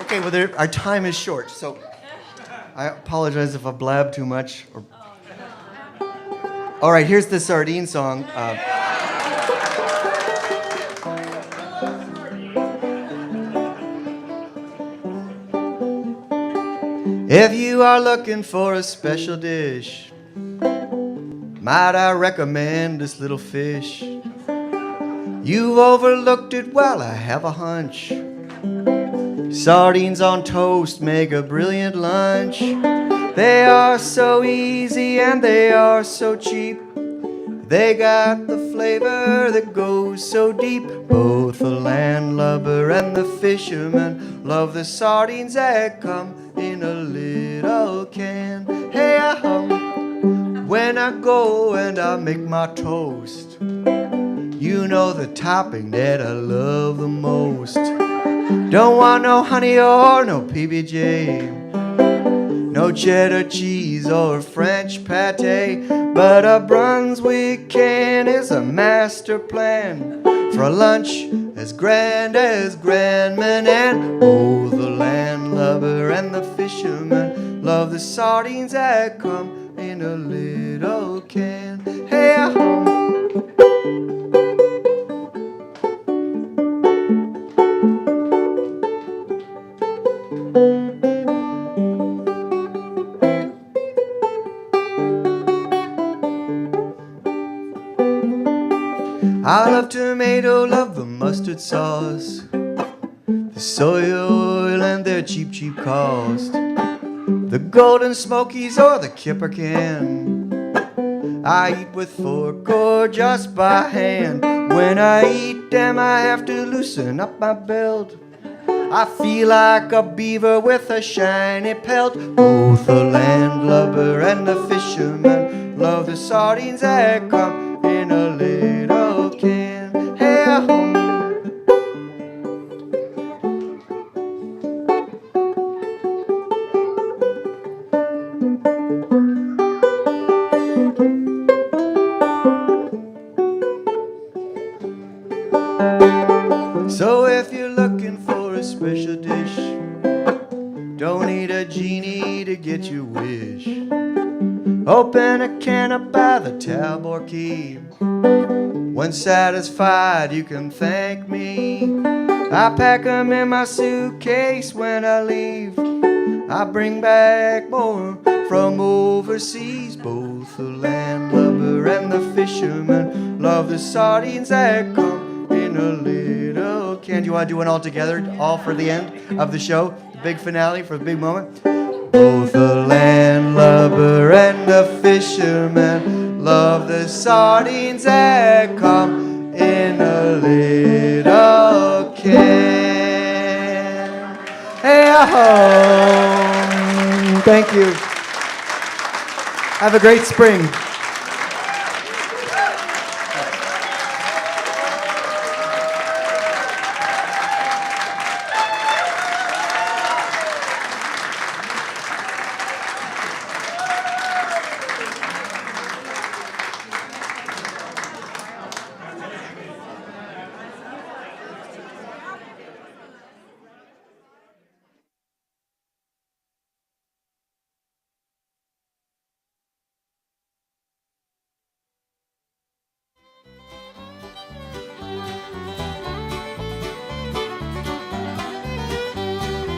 Okay, well, our time is short, so I apologize if I blab too much. All right, here's the sardine song. If you are looking for a special dish, might I recommend this little fish? You've overlooked it, well, I have a hunch. Sardines on toast make a brilliant lunch. They are so easy and they are so cheap. They got the flavor that goes so deep. Both the landlubber and the fisherman love the sardines that come in a little can. Hey, when I go and I make my toast, you know the topping that I love the most. Don't want no honey or no PBJ, no cheddar cheese or French pate, but a Brunswick can is a master plan for a lunch as grand as Grandman. And oh, the landlubber and the fisherman love the sardines that come in a little can. Hey, I love tomato, love the mustard sauce, the soy oil and their cheap, cheap cost, the golden smokies or the kipper can. I eat with fork or just by hand. When I eat them, I have to loosen up my belt. I feel like a beaver with a shiny pelt. Both the landlubber and the fisherman love the sardines that come in a little can. Hey, so if you're looking for a special dish, don't need a genie to get your wish. Open a can up by the tab or key. When satisfied, you can thank me. I pack 'em in my suitcase when I leave. I bring back more from overseas. Both the landlubber and the fisherman love the sardines that come in a little can. Do you want to do one all together, all for the end of the show? The big finale for the big moment? Both the landlubber and the fisherman love the sardines that come in a little can. Hey, thank you. Have a great spring.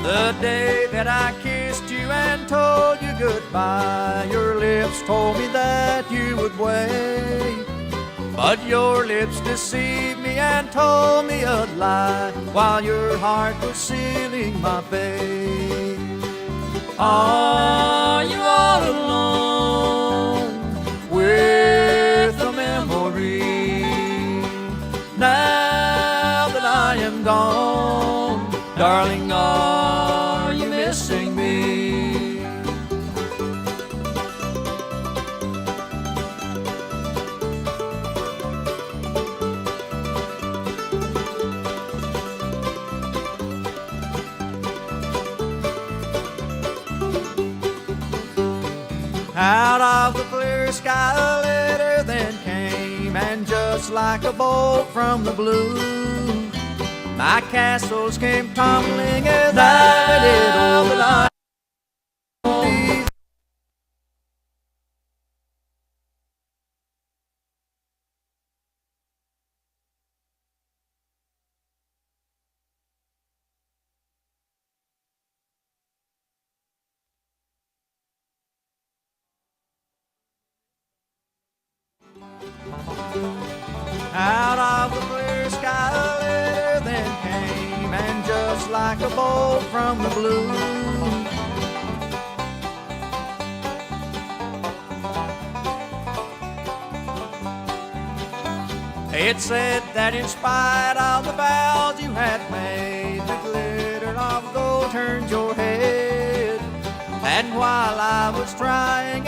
The day that I kissed you and told you goodbye, your lips told me that you would wait. But your lips deceived me and told me a lie, while your heart was sealing my fate. Are you all alone with a memory? Now that I am gone, darling, are you missing me? Out of the clear sky a letter then came, and just like a bolt from the blue, my castles came tumbling as I did over the out of the clear sky a letter then came, and just like a bolt from the blue, it said that in spite of the vows you had made, the glitter of gold turned your head. And while I was trying